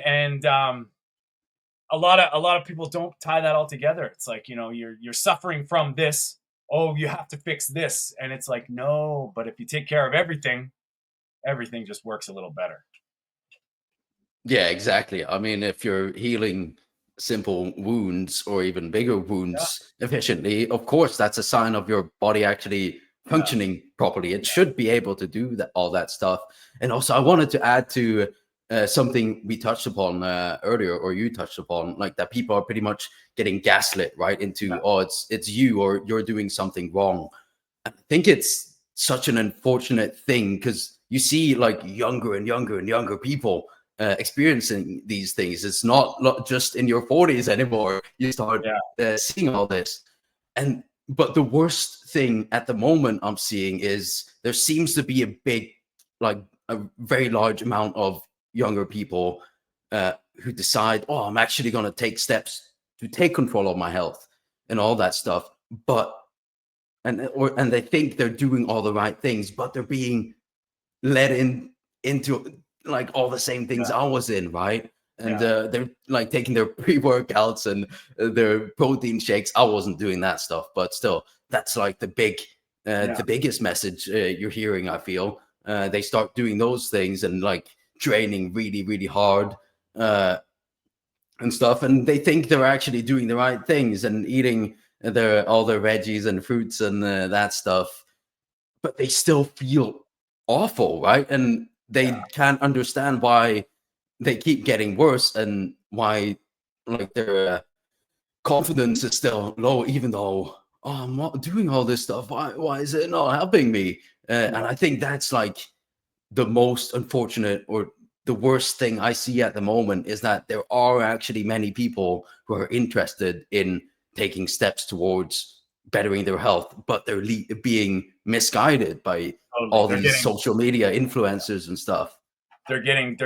a lot of people don't tie that all together. It's like you're suffering from this. Oh, you have to fix this, and it's like no. But if you take care of everything, everything just works a little better. Yeah, exactly. I mean, if you're healing simple wounds or even bigger Yeah, wounds efficiently, of course, that's a sign of your body actually yeah, functioning properly. It should be able to do that, all that stuff. And also, I wanted to add to something we touched upon earlier, or you touched upon, like that people are pretty much getting gaslit right yeah, into, oh, it's you, or you're doing something wrong. I think it's such an unfortunate thing because you see like younger and younger and younger people experiencing these things. It's not just in your 40s anymore. You start yeah, seeing all this. And but the worst thing at the moment I'm seeing is there seems to be like a very large amount of younger people who decide, oh, I'm actually going to take steps to take control of my health and all that stuff. But and they think they're doing all the right things, but they're being led into like all the same things yeah, I was in, right? And yeah, they're like taking their pre-workouts and their protein shakes. I wasn't doing that stuff, but still, that's like yeah, the biggest message you're hearing. I feel they start doing those things and like training really, really hard uh, and stuff, and they think they're actually doing the right things and eating their all their veggies and fruits and that stuff, but they still feel awful, right? And yeah, they can't understand why they keep getting worse and why like their confidence is still low, even though, oh, I'm not doing all this stuff. Why is it not helping me? And yeah. I think that's like the most unfortunate or the worst thing I see at the moment is that there are actually many people who are interested in taking steps towards bettering their health, but they're being misguided by Totally. all They're these getting social media influencers and stuff. they're getting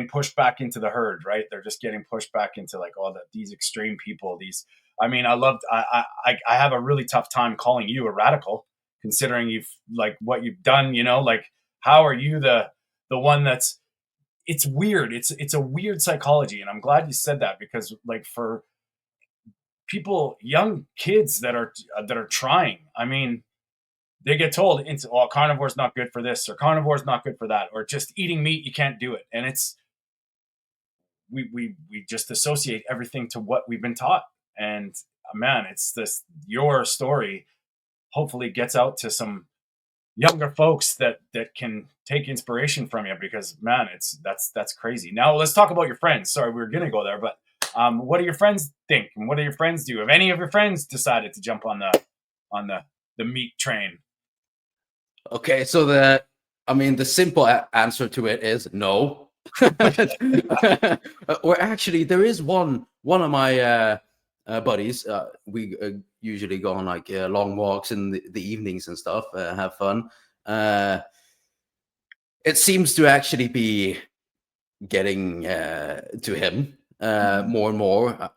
pushed back into the herd, right? They're just getting pushed back into like all these extreme people. These, I mean, I have a really tough time calling you a radical, considering you've like what you've done. Like how are you the one that's? It's weird. It's a weird psychology, and I'm glad you said that because like for people, young kids that are trying, I mean, they get told it's well, carnivore's not good for this or carnivore's not good for that, or just eating meat, you can't do it. And it's we just associate everything to what we've been taught. And man, it's this your story hopefully gets out to some younger folks that can take inspiration from you because man, that's crazy. Now let's talk about your friends. Sorry, we were gonna go there, but what do your friends think and what do your friends do? Have any of your friends decided to jump on the meat train? Okay, so I mean, the simple answer to it is no. Or actually, there is one of my buddies. We usually go on like long walks in the evenings and stuff, have fun. It seems to actually be getting to him more and more.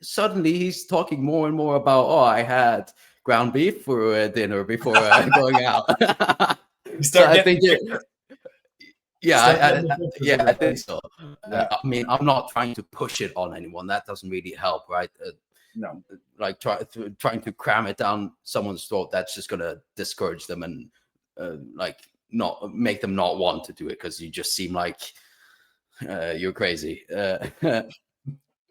Suddenly he's talking more and more about, oh, I had ground beef for dinner before going out. You So start I getting think the picture. yeah, Start getting the pictures yeah, of I your think buddy. so. Yeah. I mean, I'm not trying to push it on anyone. That doesn't really help, right? No. Like trying to cram it down someone's throat. That's just gonna discourage them and like not make them not want to do it because you just seem like you're crazy.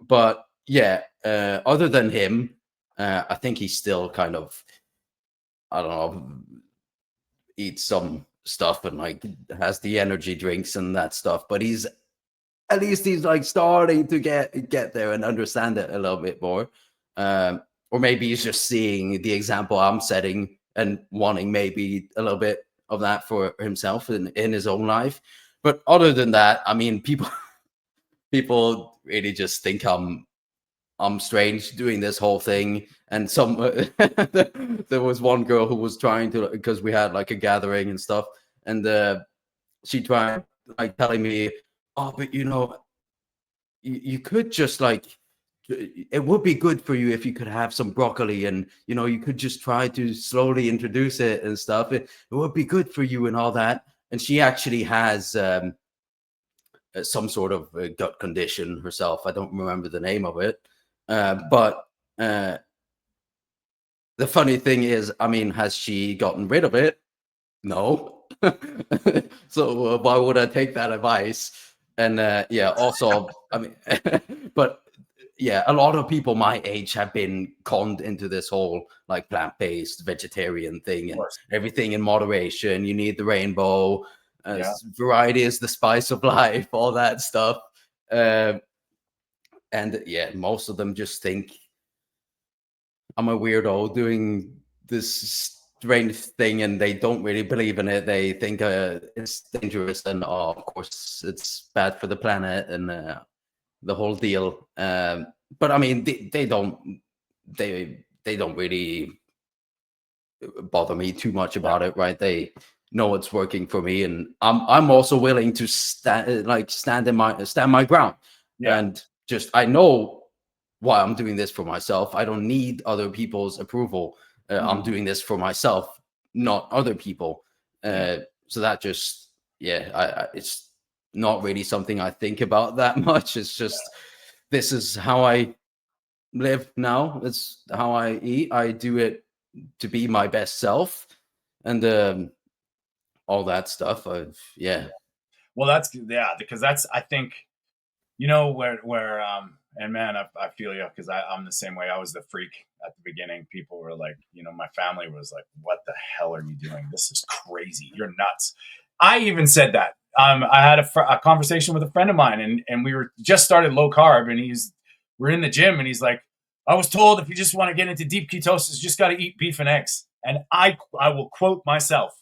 But yeah, other than him, I think he's still kind of, I don't know, eats some stuff and like has the energy drinks and that stuff. But he's at least he's like starting to get there and understand it a little bit more. Or maybe he's just seeing the example I'm setting and wanting maybe a little bit of that for himself in his own life. But other than that, I mean, people really just think I'm strange doing this whole thing. And some there was one girl who was trying to, because we had like a gathering and stuff, and she tried like telling me, oh, but you could just like, it would be good for you if you could have some broccoli, and you could just try to slowly introduce it and stuff. It would be good for you and all that. And she actually has some sort of gut condition herself. I don't remember the name of it. But the funny thing is, I mean, has she gotten rid of it? No. So why would I take that advice? And yeah, also, I mean, but yeah, a lot of people my age have been conned into this whole like plant-based vegetarian thing Of and course. everything in moderation. You need the rainbow. Yeah. Variety is the spice of life, all that stuff. Um, and yeah, most of them just think I'm a weirdo doing this strange thing, and they don't really believe in it. They think it's dangerous, and of course, it's bad for the planet and the whole deal. But I mean, they don't really bother me too much Yeah. about it, right? They know it's working for me, and I'm also willing to stand my ground, Yeah. and just I know why I'm doing this for myself. I don't need other people's approval. I'm Mhm. doing this for myself, not other people. Yeah. So that just yeah, it's not really something I think about that much. It's just this is how I live now. It's how I eat. I do it to be my best self, and all that stuff. Yeah. Well, because that's, I think, where and man, I feel you, because I'm the same way. I was the freak at the beginning. People were like, my family was like, what the hell are you doing? This is crazy. You're nuts. I even said that. I had a conversation with a friend of mine, and we were just started low carb, and we're in the gym, and he's like, I was told if you just want to get into deep ketosis, you just got to eat beef and eggs. And I will quote myself.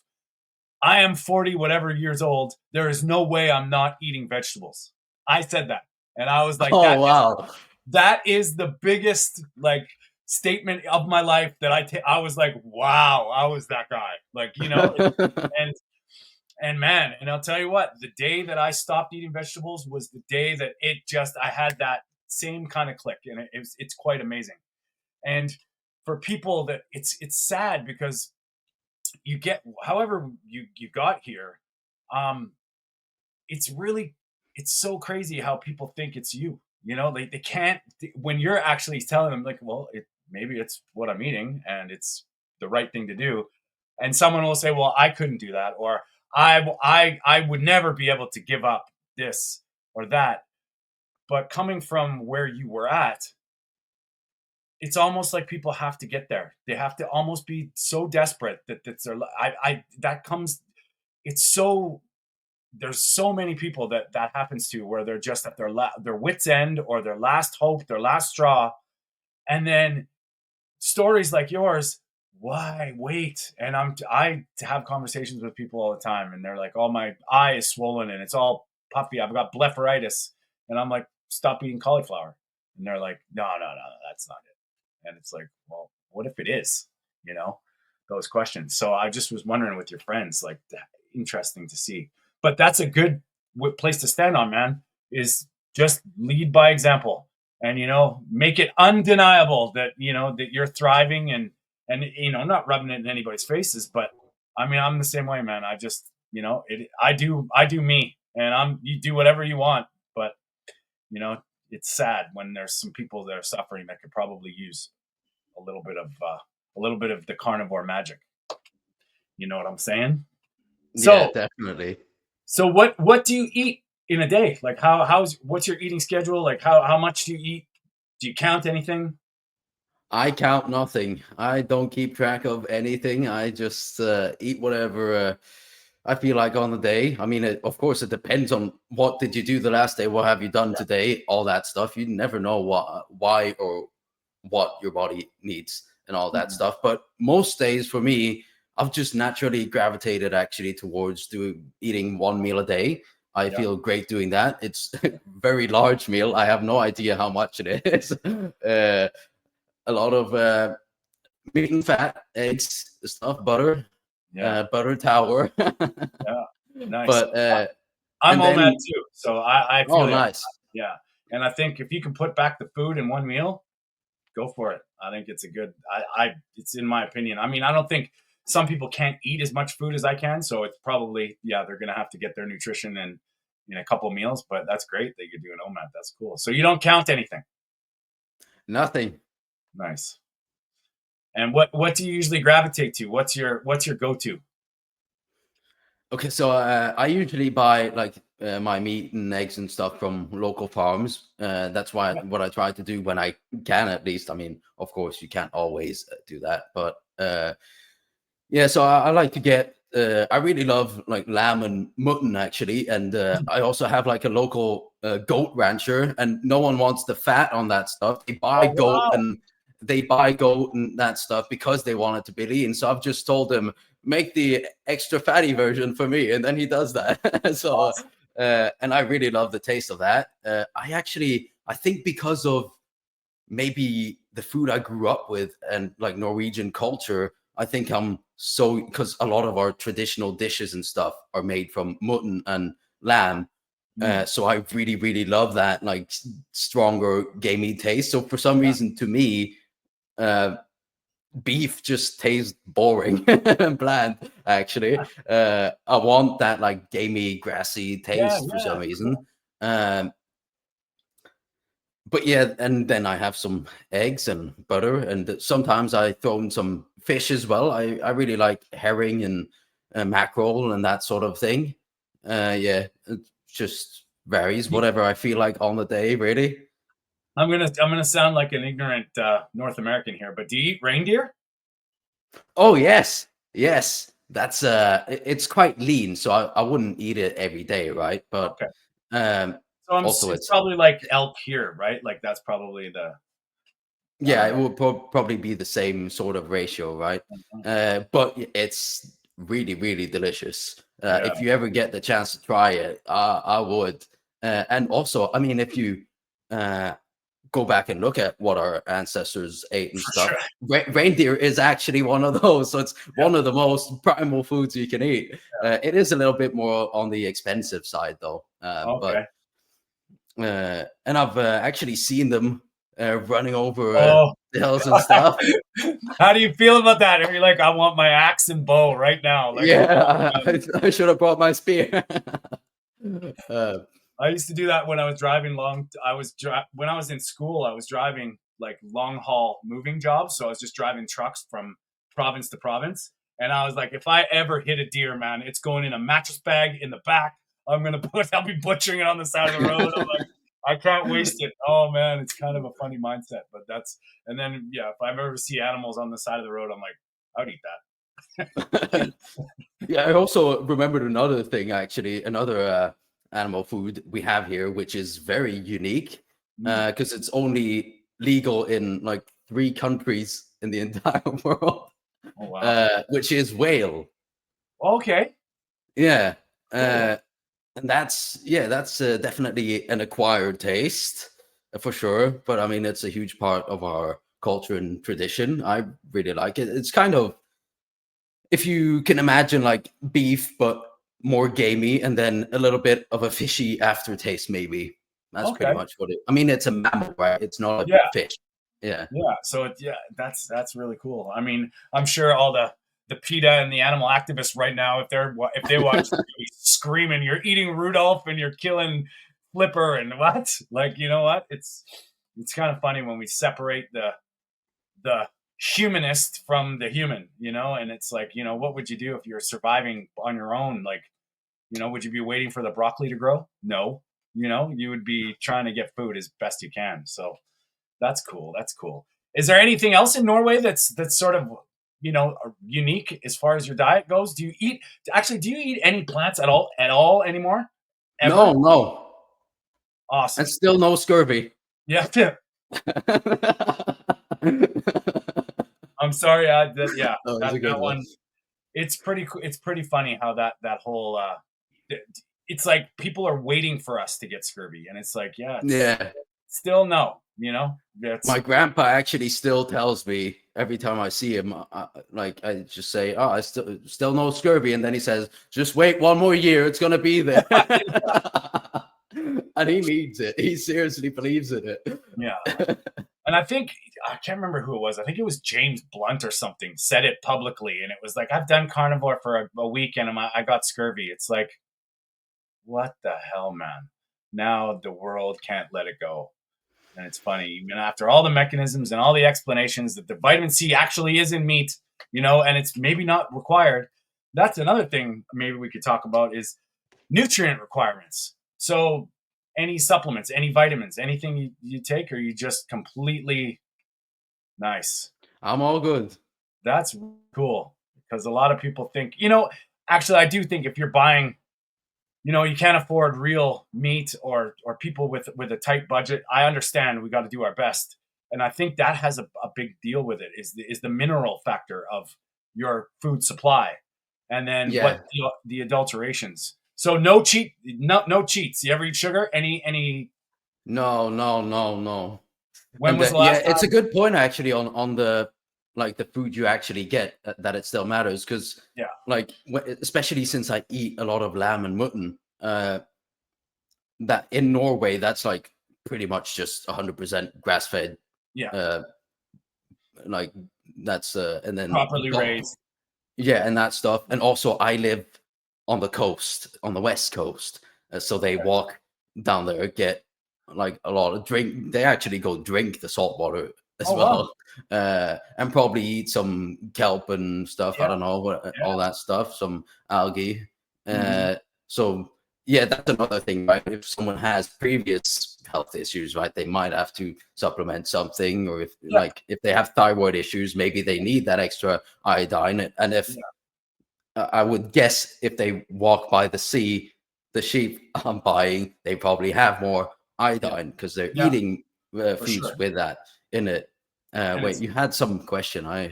I am 40 whatever years old. There is no way I'm not eating vegetables. I said that. And I was like, Oh wow. that is the biggest like statement of my life that I was like, wow, I was that guy. Like, and man, and I'll tell you what, the day that I stopped eating vegetables was the day that I had that same kind of click, and it's quite amazing. And for people that it's sad, because you get, however you got here, um it's really, it's so crazy how people think it's you. They can't, when you're actually telling them like, well, maybe it's what I'm eating and it's the right thing to do, and someone will say, well, I couldn't do that, or I would never be able to give up this or that. But coming from where you were at, it's almost like people have to get there. They have to almost be so desperate that's their, that comes, it's so, there's so many people that happens to, where they're just at their wits end, or their last hope, their last straw. And then stories like yours, why wait? And I have conversations with people all the time, and they're like, oh, my eye is swollen and it's all puffy. I've got blepharitis. And I'm like, stop eating cauliflower. And they're like, no, that's not it. And it's like, well, what if it is? You know, those questions. So I just was wondering with your friends, like, interesting to see. But that's a good place to stand on, man, is just lead by example and, you know, make it undeniable that, you know, that you're thriving and, you know, not rubbing it in anybody's faces, but I mean, I'm the same way, man. I just, you know, I do me and you do whatever you want, but you know, it's sad when there's some people that are suffering that could probably use a little bit of the carnivore magic. You know what I'm saying? Yeah, So, definitely. so what do you eat in a day? Like what's your eating schedule? Like how much do you eat? Do you count anything? I count nothing. I don't keep track of anything. I just eat whatever I feel like on the day. I mean, of course, it depends on what did you do the last day, what have you done today, all that stuff. You never know why, or what your body needs and all that Mhm. stuff. But most days for me, I've just naturally gravitated actually towards eating one meal a day. I Yeah, feel great doing that. It's a very large meal. I have no idea how much it is. A lot of meat and fat, eggs, stuff, butter, yeah, butter tower. yeah. Nice. But I'm and all that then too. So I oh, feel you. nice. Yeah. And I think if you can put back the food in one meal, go for it. I think it's a good. It's in my opinion. I mean, I don't think some people can't eat as much food as I can, so it's probably they're gonna have to get their nutrition in a couple meals. But that's great that you're doing OMAD. That's cool. So you don't count anything. Nothing. Nice. And what do you usually gravitate to? What's your go to? Okay, so I usually buy like my meat and eggs and stuff from local farms. That's why Yeah. what I try to do when I can, at least. I mean, of course, you can't always do that, but yeah. So I like to get. I really love like lamb and mutton actually, and I also have like a local goat rancher, and no one wants the fat on that stuff. Oh wow. They buy goat and that stuff because they want it to be lean. So I've just told him make the extra fatty version for me, and then he does that. So Awesome. and I really love the taste of that. I think because of maybe the food I grew up with and like Norwegian culture, I think I'm so because a lot of our traditional dishes and stuff are made from mutton and lamb. Mm, So I really, really love that like stronger gamey taste. So for some yeah. reason, to me, uh, beef just tastes boring and bland. Actually, I want that like gamey, grassy Yeah, taste for yeah. some reason. Um, but yeah, and then I have some eggs and butter, and sometimes I throw in some fish as well. I really like herring and mackerel and that sort of thing. Yeah, it just varies You- whatever I feel like on the day, really. I'm gonna sound like an ignorant North American here, but do you eat reindeer? Oh yes, yes. That's it's quite lean, so I wouldn't eat it every day, right? But Okay. um, So also it's it's probably like elk here, right? Like that's probably the I yeah, don't it know. will probably be the same sort of ratio, right? But it's really, really delicious. Yeah, If you ever get the chance to try it, I would. And also, I mean, if you uh, go back and look at what our ancestors ate and for stuff, sure. reindeer is actually one of those. So it's Yeah, one of the most primal foods you can eat. It is a little bit more on the expensive side, though. But okay. and I've actually seen them running over Oh, the hills and stuff. how do you feel about that? If you're like, I want my axe and bow right now, like I'm walking Yeah, down. I should have brought my spear. uh, I used to do that when I was driving long. When I was in school. I was driving like long haul moving jobs, so I was just driving trucks from province to province. And I was like, if I ever hit a deer, man, it's going in a mattress bag in the back. I'll be butchering it on the side of the road. I'm like, I can't waste it. Oh man, it's kind of a funny mindset, but and then yeah, if I ever see animals on the side of the road, I'm like, I'd eat yeah, I also remembered another thing, actually, another animal food we have here, which is very unique that. Mm. because it's only legal in like 3 countries in the entire world, Oh wow. which is whale. Okay. Yeah. Cool. Uh, And that's definitely an acquired taste for sure. But I mean, it's a huge part of our culture and tradition. I really like it. It's kind of, if you can imagine, like beef, but more gamey, and then a little bit of a fishy aftertaste, maybe. That's pretty Okay. much what it. I mean, it's a mammal, right? It's not a Yeah. fish. Yeah. Yeah. So that's really cool. I mean, I'm sure all the PETA and the animal activists right now, if they watch, they're gonna be screaming, "You're eating Rudolph and you're killing Flipper," and what? Like, you know what? It's kind of funny when we separate the humanist from the human, and it's like, what would you do if you're surviving on your own? Like, would you be waiting for the broccoli to grow? No. You would be trying to get food as best you can. So that's cool. That's cool. Is there anything else in Norway that's sort of, unique as far as your diet goes? Do you eat any plants at all anymore? Ever? No. Awesome. And still no scurvy. Yeah. I'm sorry. Yeah, That was that a good one. one. It's pretty funny how that whole it's like people are waiting for us to get scurvy, and it's like, yeah, it's Yeah. still no. My grandpa actually still tells me every time I see him, like I just say, "Oh, I still no scurvy," and then he says, "Just wait one more year, it's gonna be there." And he means it. He seriously believes in it. Yeah. And I can't remember who it was. I think it was James Blunt or something said it publicly, and it was like, I've done carnivore for a week and I got scurvy. It's like, what the hell, man? Now the world can't let it go. And it's funny, even after all the mechanisms and all the explanations that the vitamin C actually is in meat, and it's maybe not required. That's another thing maybe we could talk about is nutrient requirements. So any supplements, any vitamins, anything you take, or you just completely nice? I'm all good. That's cool, because a lot of people think, actually, I do think if you're buying, you can't afford real meat, or people with a tight budget. I understand we got to do our best, and I think that has a big deal with it. Is the mineral factor of your food supply, and then Yeah. the adulterations. So no cheats. You ever eat sugar? Any? No. When And was the last it's a time? good point actually on the, like, the food you actually get, that it still matters, because Yeah, like especially since I eat a lot of lamb and mutton, that in Norway, that's like pretty much just 100% grass fed, yeah, uh like that's and then properly raised. yeah, and that stuff. And also I live on the coast, on the west coast, so they Okay. walk down there, get like a lot of drink. They actually go drink the salt water as Oh wow. well, and probably eat some kelp and stuff. I Yeah, don't know yeah. all that stuff, some algae. Mhm. So yeah, that's another thing, right? If someone has previous health issues, right, they might have to supplement something, or Yeah, if they have thyroid issues, maybe they need that extra iodine. And if yeah, I would guess, if they walk by the sea, the sheep I'm buying, they probably have more yeah, iodine because they're yeah, eating for foods sure. with that in it. And Wait, it's you had some question. I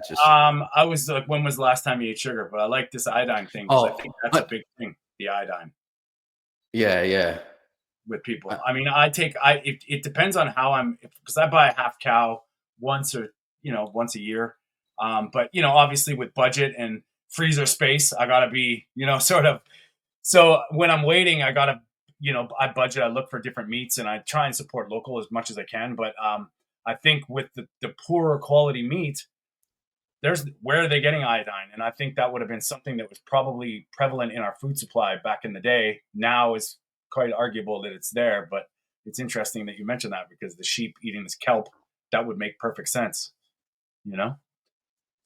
just I was like, when was the last time you ate sugar? But I like this iodine thing because I oh think that's a big thing. The iodine yeah. with people. Uh, I mean, it depends on how because I buy a half cow once a year. But obviously with budget and freezer space, I gotta be, sort of. So when I'm waiting, I gotta, I budget. I look for different meats, and I try and support local as much as I can. But I think with the poorer quality meat, there's where are they getting iodine? And I think that would have been something that was probably prevalent in our food supply back in the day. Now is quite arguable that it's there, but it's interesting that you mentioned that, because the sheep eating this kelp, that would make perfect sense, you know?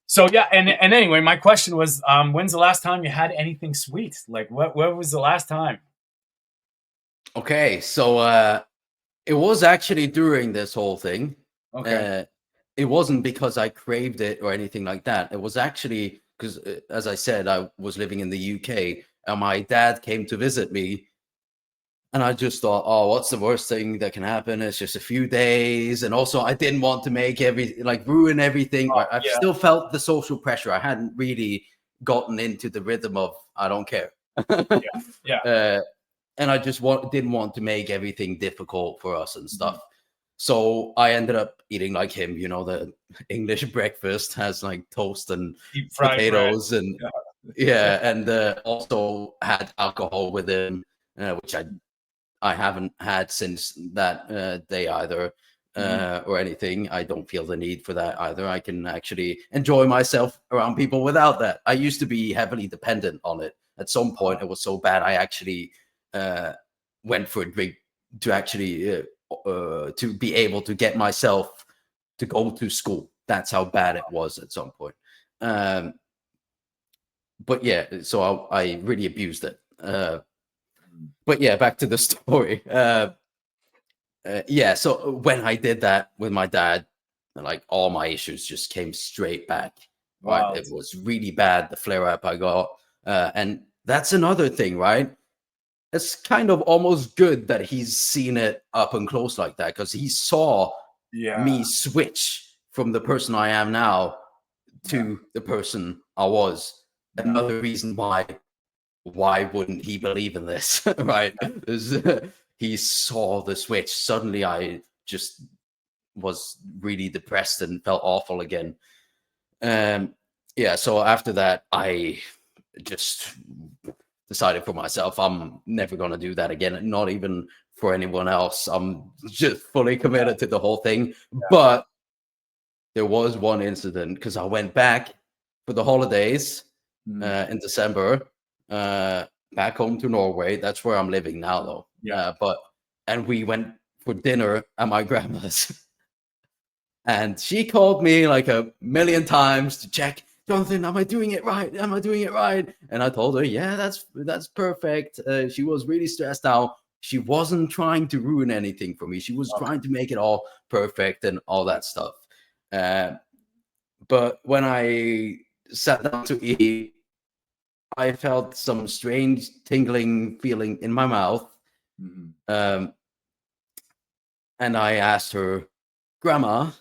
So yeah, and anyway, my question was, when's the last time you had anything sweet? Like what was the last time? okay, so it was actually during this whole thing. Okay. Uh, it wasn't because I craved it or anything like that. It was actually because, as I said, I was living in the UK, and my dad came to visit me. And I just thought, oh, what's the worst thing that can happen? It's just a few days. And also, I didn't want to ruin everything. Oh, I've yeah, still felt the social pressure. I hadn't really gotten into the rhythm of I don't care. yeah, yeah. uh, and I just didn't want to make everything difficult for us and stuff. So I ended up eating like him. You know, the English breakfast has like toast and Deep fried bread. potatoes, and Yeah. and also had alcohol with him, which I haven't had since that day either, or anything. I don't feel the need for that either. I can actually enjoy myself around people without that. I used to be heavily dependent on it. At some point, it was so bad I actually went for a drink to actually to be able to get myself to go to school. That's how bad it was at some point. But yeah, so I really abused it. But yeah, back to the story. Yeah, so when I did that with my dad, like all my issues just came straight back. Right, Wow. it was really bad. The flare up I got, and that's another thing, right? It's kind of almost good that he's seen it up and close like that, because he saw Yeah. me switch from the person I am now Yeah. to the person I was. Yeah. Another reason why wouldn't he believe in this, right? He saw the switch. Suddenly I just was really depressed and felt awful again. Yeah, so after that I just decided for myself I'm never going to do that again, not even for anyone else. I'm just fully committed to the whole thing. But there was one incident, because I went back for the holidays in December, back home to Norway. That's where I'm living now, though. Yeah. And we went for dinner at my grandma's, and she called me like a million times to check, Jonathan, am I doing it right? Am I doing it right? And I told her, yeah, that's perfect. She was really stressed out. She wasn't trying to ruin anything for me. She was trying to make it all perfect and all that stuff. But when I sat down to eat, I felt some strange tingling feeling in my mouth. And I asked her, Grandma,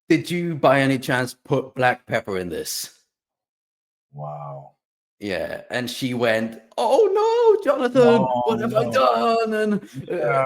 did you by any chance put black pepper in this? Wow. Yeah. And she went, oh no, Jonathan, Oh, what have I no. done? And Yeah.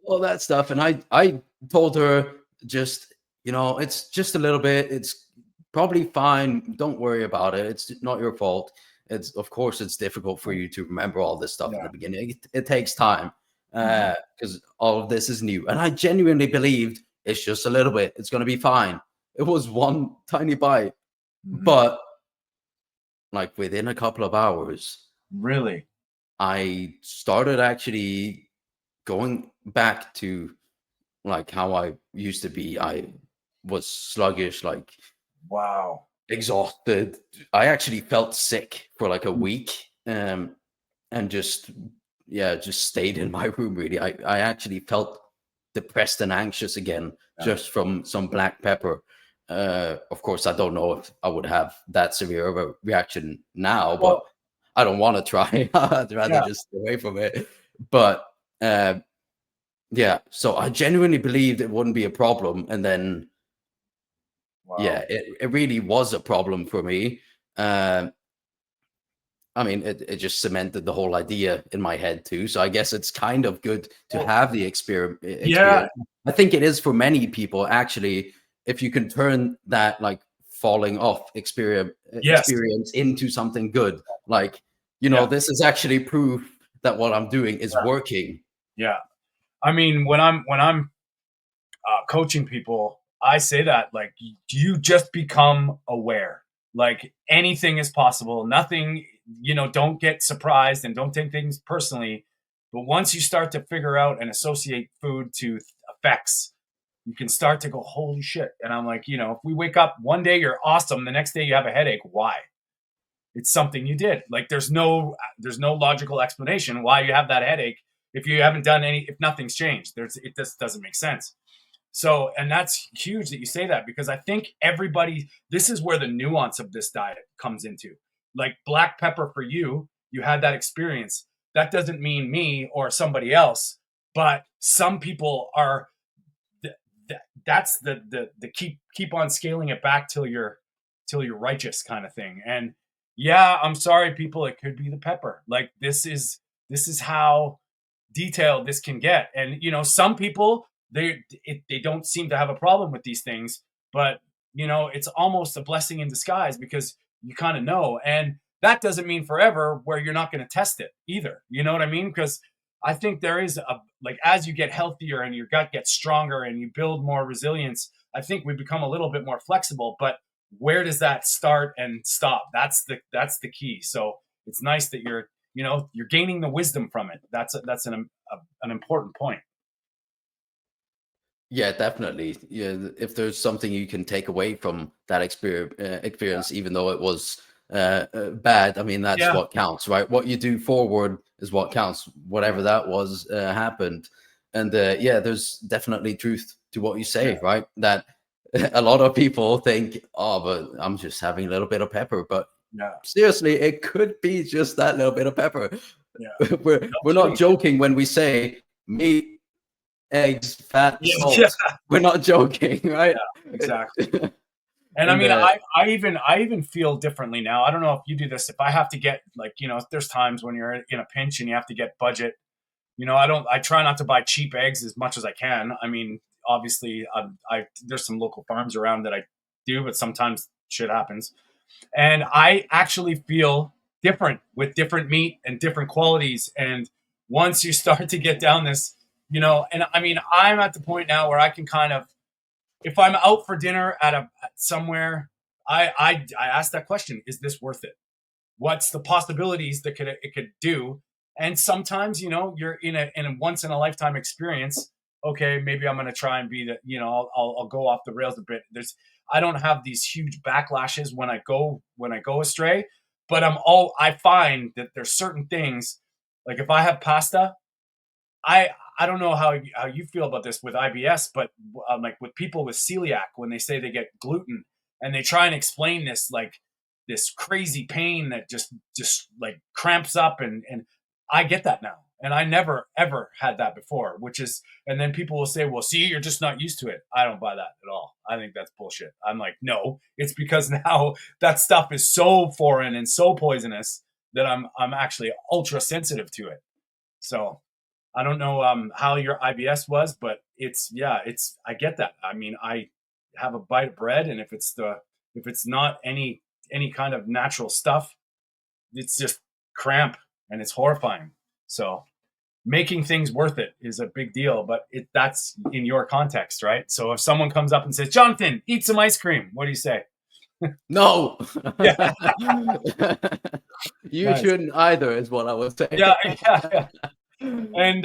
all that stuff. And I told her, just, it's just a little bit. It's probably fine. Don't worry about it. It's not your fault. Of course, it's difficult for you to remember all this stuff in the beginning. It takes time, because all of this is new. And I genuinely believed it's just a little bit. It's going to be fine. It was one tiny bite, but like within a couple of hours, Really? I started actually going back to like how I used to be. I was sluggish, like Wow. exhausted. I actually felt sick for like a week, and just stayed in my room. Really, I actually felt depressed and anxious again, just from some black pepper. Of course, I don't know if I would have that severe of a reaction now, but Well, I don't want to try. I'd rather just stay away from it. But yeah, so I genuinely believed it wouldn't be a problem, and then yeah, it really was a problem for me. I mean, it just cemented the whole idea in my head too. So I guess it's kind of good to have the experience. Yeah. I think it is for many people, actually, if you can turn that like falling off experience into something good. Like, this is actually proof that what I'm doing is working. Yeah. I mean, when I'm coaching people, I say that, like, you just become aware. Like, anything is possible. Nothing, don't get surprised and don't take things personally. But once you start to figure out and associate food to effects, you can start to go, holy shit. And I'm like, if we wake up one day, you're awesome. The next day you have a headache. Why? It's something you did. Like, there's no logical explanation why you have that headache if you haven't done if nothing's changed. It just doesn't make sense. So, and that's huge that you say that, because I think this is where the nuance of this diet comes into. Like, black pepper for you had that experience. That doesn't mean me or somebody else, but some people are. That's the keep on scaling it back till you're righteous kind of thing. And yeah, I'm sorry, people. It could be the pepper. Like, this is This is how detailed this can get. And some people, they don't seem to have a problem with these things, but it's almost a blessing in disguise because you kind of know. And that doesn't mean forever where you're not going to test it either. You know what I mean? Because I think there is as you get healthier and your gut gets stronger and you build more resilience, I think we become a little bit more flexible. But where does that start and stop? That's the key. So it's nice that you're gaining the wisdom from it. That's an important point. Yeah, definitely. Yeah, if there's something you can take away from that experience, even though it was bad, I mean, that's Yeah. what counts, right? What you do forward is what counts. Whatever that was happened, and yeah, there's definitely truth to what you say, right? That a lot of people think, oh, but I'm just having a little bit of pepper, but Yeah. seriously, it could be just that little bit of pepper. Yeah. We're not joking when we say meat, eggs, fat, salt. Yeah. We're not joking, right? Yeah, exactly. And I mean, I even feel differently now. I don't know if you do this. If I have to get if there's times when you're in a pinch and you have to get budget, I try not to buy cheap eggs as much as I can. I mean, obviously, there's some local farms around that I do, but sometimes shit happens. And I actually feel different with different meat and different qualities. And once you start to get down this, and I mean, I'm at the point now where I can kind of, if I'm out for dinner at somewhere, I ask that question: is this worth it? What's the possibilities that it could do? And sometimes, you're in a once in a lifetime experience. Okay, maybe I'm going to try and be that. I'll go off the rails a bit. I don't have these huge backlashes when I go astray, but I find that there's certain things, like if I have pasta, I don't know how you feel about this with IBS, but like with people with celiac, when they say they get gluten and they try and explain this crazy pain that just like cramps up, and I get that now. And I never ever had that before, and then people will say, well, see, you're just not used to it. I don't buy that at all. I think that's bullshit. I'm like, no, it's because now that stuff is so foreign and so poisonous that I'm actually ultra sensitive to it. So I don't know how your IBS was, but I get that. I mean, I have a bite of bread, and if it's not any kind of natural stuff, it's just cramp and it's horrifying. So making things worth it is a big deal, but that's in your context, right? So if someone comes up and says, Jonathan, eat some ice cream, what do you say? No. Yeah. You Nice. shouldn't either, is what I would say. Yeah. And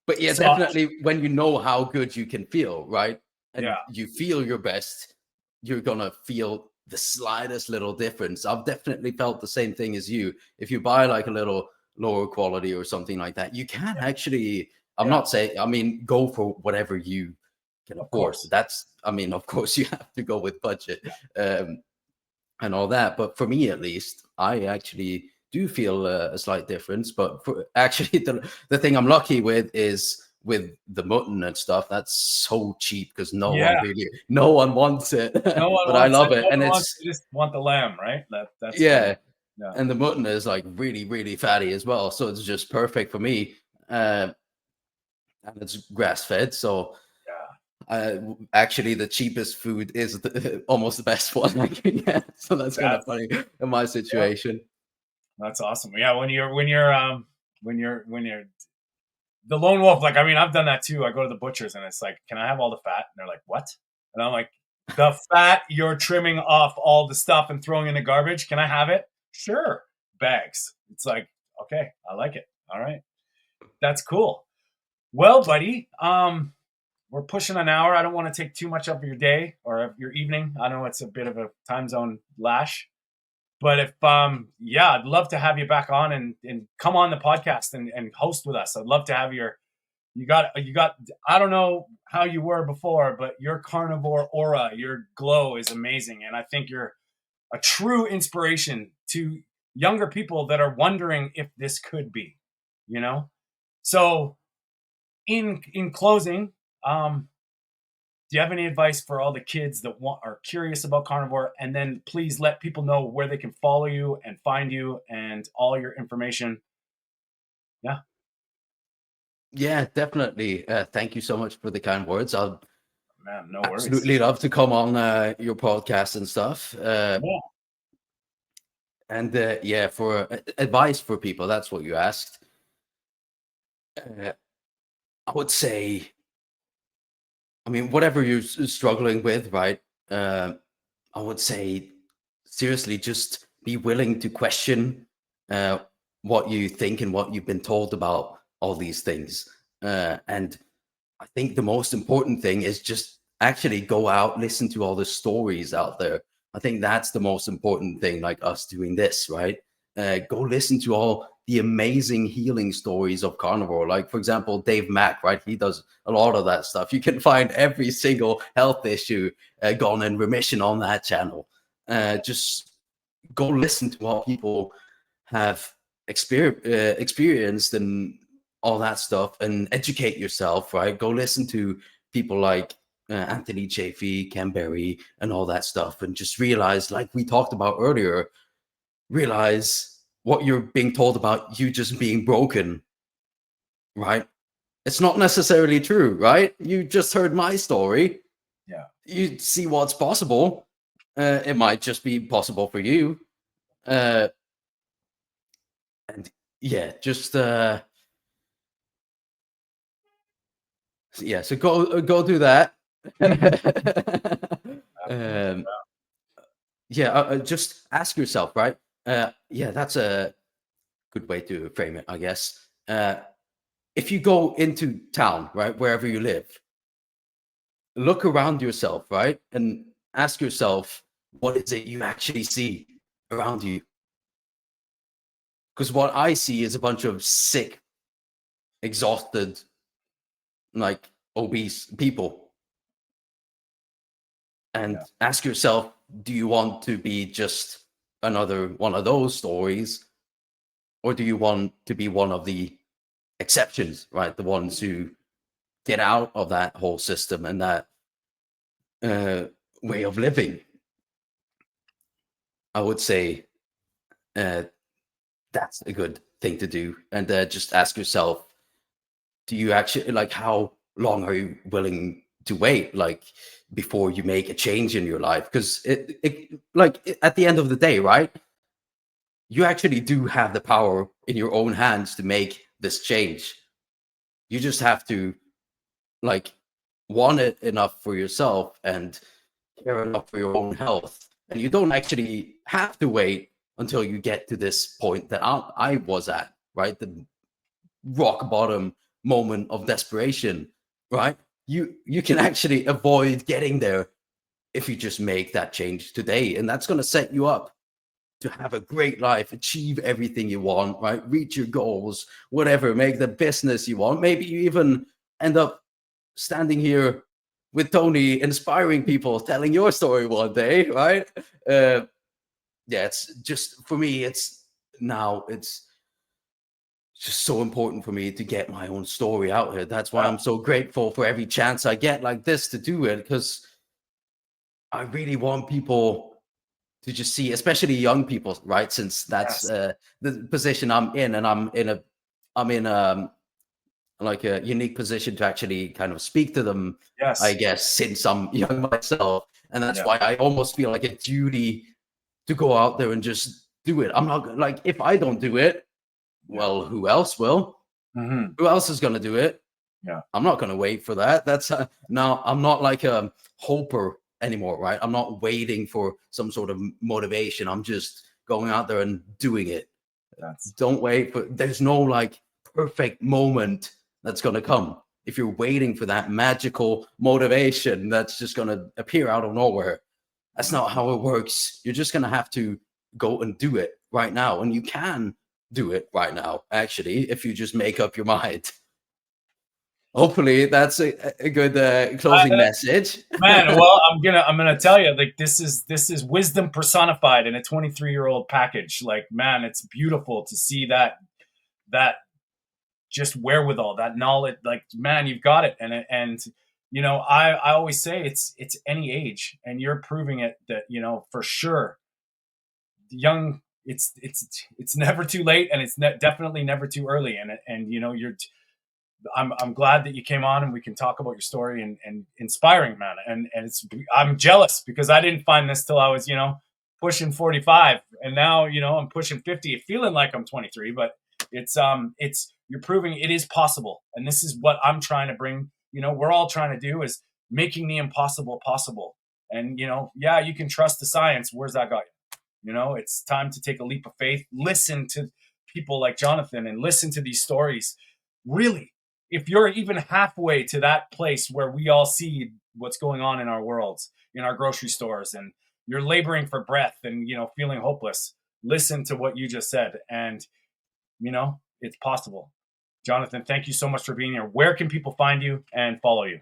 but yeah, so definitely when you know how good you can feel, right? And Yeah. you feel your best, you're gonna feel the slightest little difference. I've definitely felt the same thing as you. If you buy like a little lower quality or something like that, you can actually, I'm Yeah. not saying, I mean, go for whatever you can Of afford. course. That's, I mean, of course you have to go with budget and all that. But for me, at least, I actually do feel a slight difference. But actually, the thing I'm lucky with is with the mutton and stuff. That's so cheap because no one wants it. No one But I wants love it. it, No and one wants. it's They just want the lamb, right? That's yeah. Yeah. And the mutton is like really, really fatty as well. So it's just perfect for me. And it's grass fed. So actually, the cheapest food is almost the best one I can get. So that's kind of funny in my situation. That's awesome. Yeah, when you're the lone wolf, like I mean, I've done that too. I go to the butchers and it's like, can I have all the fat? And they're like, what? And I'm like, the fat you're trimming off all the stuff and throwing in the garbage. Can I have it? Sure. Bags. It's like, okay, I like it. All right. That's cool. Well, buddy, we're pushing an hour. I don't want to take too much of your day or of your evening. I know it's a bit of a time zone lash. But if I'd love to have you back on and come on the podcast and host with us. I'd love to have you got I don't know how you were before, but your carnivore aura, your glow is amazing. And I think you're a true inspiration to younger people that are wondering if this could be, So in closing, do you have any advice for all the kids that are curious about carnivore? And then please let people know where they can follow you and find you and all your information. Yeah, definitely. Thank you so much for the kind words. I'll Man, no worries. absolutely love to come on your podcast and stuff. Yeah. And yeah, for advice for people, that's what you asked. I would say, I mean, whatever you're struggling with, right? I would say, seriously, just be willing to question uh, what you think and what you've been told about all these things. And I think the most important thing is just actually go out, listen to all the stories out there. I think that's the most important thing, like us doing this, right? Go listen to all the amazing healing stories of carnivore. Like, for example, Dave Mack, right? He does a lot of that stuff. You can find every single health issue gone in remission on that channel. Just go listen to what people have experienced and all that stuff and educate yourself, right? Go listen to people like Anthony Chafee, Ken Berry, and all that stuff, and just realize, like we talked about earlier, realize what you're being told about you just being broken, right? It's not necessarily true, right? You just heard my story. Yeah. You see what's possible. It might just be possible for you. And yeah, just yeah, so go do that. um, yeah, just ask yourself, right? Yeah, that's a good way to frame it, I guess. If you go into town, right, wherever you live, look around yourself, right, and ask yourself, what is it you actually see around you? Because what I see is a bunch of sick, exhausted, like obese people. And Yeah. ask yourself, do you want to be just another one of those stories? Or do you want to be one of the exceptions, right? The ones who get out of that whole system and that way of living. I would say that's a good thing to do. And just ask yourself, do you actually, like, how long are you willing to wait, like, before you make a change in your life? Because at the end of the day, right, you actually do have the power in your own hands to make this change. You just have to, like, want it enough for yourself and care enough for your own health. And you don't actually have to wait until you get to this point that I was at, right? The rock bottom moment of desperation, right? You can actually avoid getting there if you just make that change today. And that's going to set you up to have a great life, achieve everything you want, right? Reach your goals, whatever, make the business you want. Maybe you even end up standing here with Tony, inspiring people, telling your story one day, right? Yeah, it's just, for me, it's just so important for me to get my own story out here. That's why I'm so grateful for every chance I get like this to do it, because I really want people to just see, especially young people, right? Since that's the position I'm in, and I'm in like a unique position to actually kind of speak to them, Yes. I guess, since I'm young myself. And that's why I almost feel like a duty to go out there and just do it. I'm not like, if I don't do it, well, who else will? Mm-hmm. Who else is going to do it? Yeah. I'm not going to wait for that. That's now I'm not like a hoper anymore, right? I'm not waiting for some sort of motivation. I'm just going out there and doing it. Don't wait for, there's no like perfect moment that's going to come. If you're waiting for that magical motivation that's just going to appear out of nowhere, that's not how it works. You're just going to have to go and do it right now. And you can do it right now, actually, if you just make up your mind. Hopefully that's a good closing message. Man, well, I'm gonna tell you, like, this is wisdom personified in a 23-year-old package. Like, man, it's beautiful to see that just wherewithal, that knowledge. Like, man, you've got it. And you know, I always say it's any age, and you're proving it that, you know, for sure, young it's never too late, and it's definitely never too early. And I'm glad that you came on and we can talk about your story, and inspiring, man. And I'm jealous because I didn't find this till I was, pushing 45, and now, I'm pushing 50, feeling like I'm 23, but it's you're proving it is possible. And this is what I'm trying to bring, we're all trying to do, is making the impossible possible. And, yeah, you can trust the science. Where's that got you? It's time to take a leap of faith, listen to people like Jonathan, and listen to these stories. Really, if you're even halfway to that place where we all see what's going on in our worlds, in our grocery stores, and you're laboring for breath and, feeling hopeless, listen to what you just said. And, it's possible. Jonathan, thank you so much for being here. Where can people find you and follow you?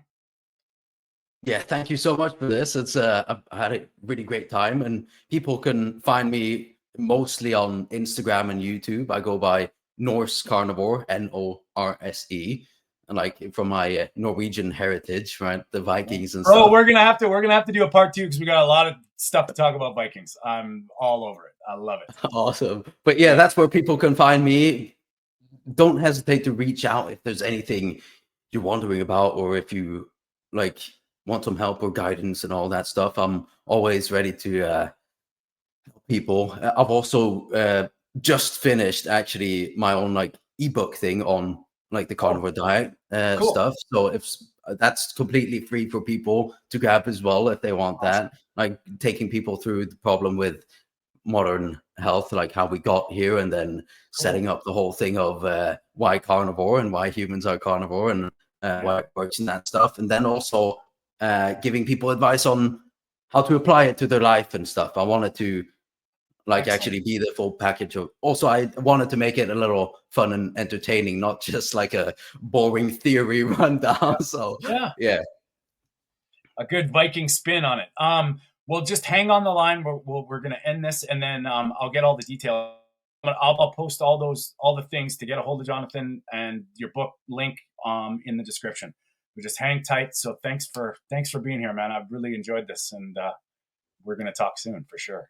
Yeah, thank you so much for this. I had a really great time, and people can find me mostly on Instagram and YouTube. I go by Norse Carnivore, Norse, and like from my Norwegian heritage, right? The Vikings and Bro, stuff. we're gonna have to do a part 2 because we got a lot of stuff to talk about Vikings. I'm all over it. I love it. Awesome. But yeah, that's where people can find me. Don't hesitate to reach out if there's anything you're wondering about, or if you like want some help or guidance and all that stuff. I'm always ready to help people. I've also just finished actually my own like ebook thing on like the carnivore diet Cool. stuff. So if that's completely free for people to grab as well if they want that, like taking people through the problem with modern health, like how we got here, and then setting up the whole thing of why carnivore and why humans are carnivore, and why it works and that stuff. And then also giving people advice on how to apply it to their life and stuff. I wanted to like actually be the full package of. Also, I wanted to make it a little fun and entertaining, not just like a boring theory rundown. So yeah, a good Viking spin on it. Well, just hang on the line. We're going to end this, and then I'll get all the details. I'll post all the things to get a hold of Jonathan and your book link in the description. But just hang tight. So thanks for being here, man. I've really enjoyed this, and we're going to talk soon for sure.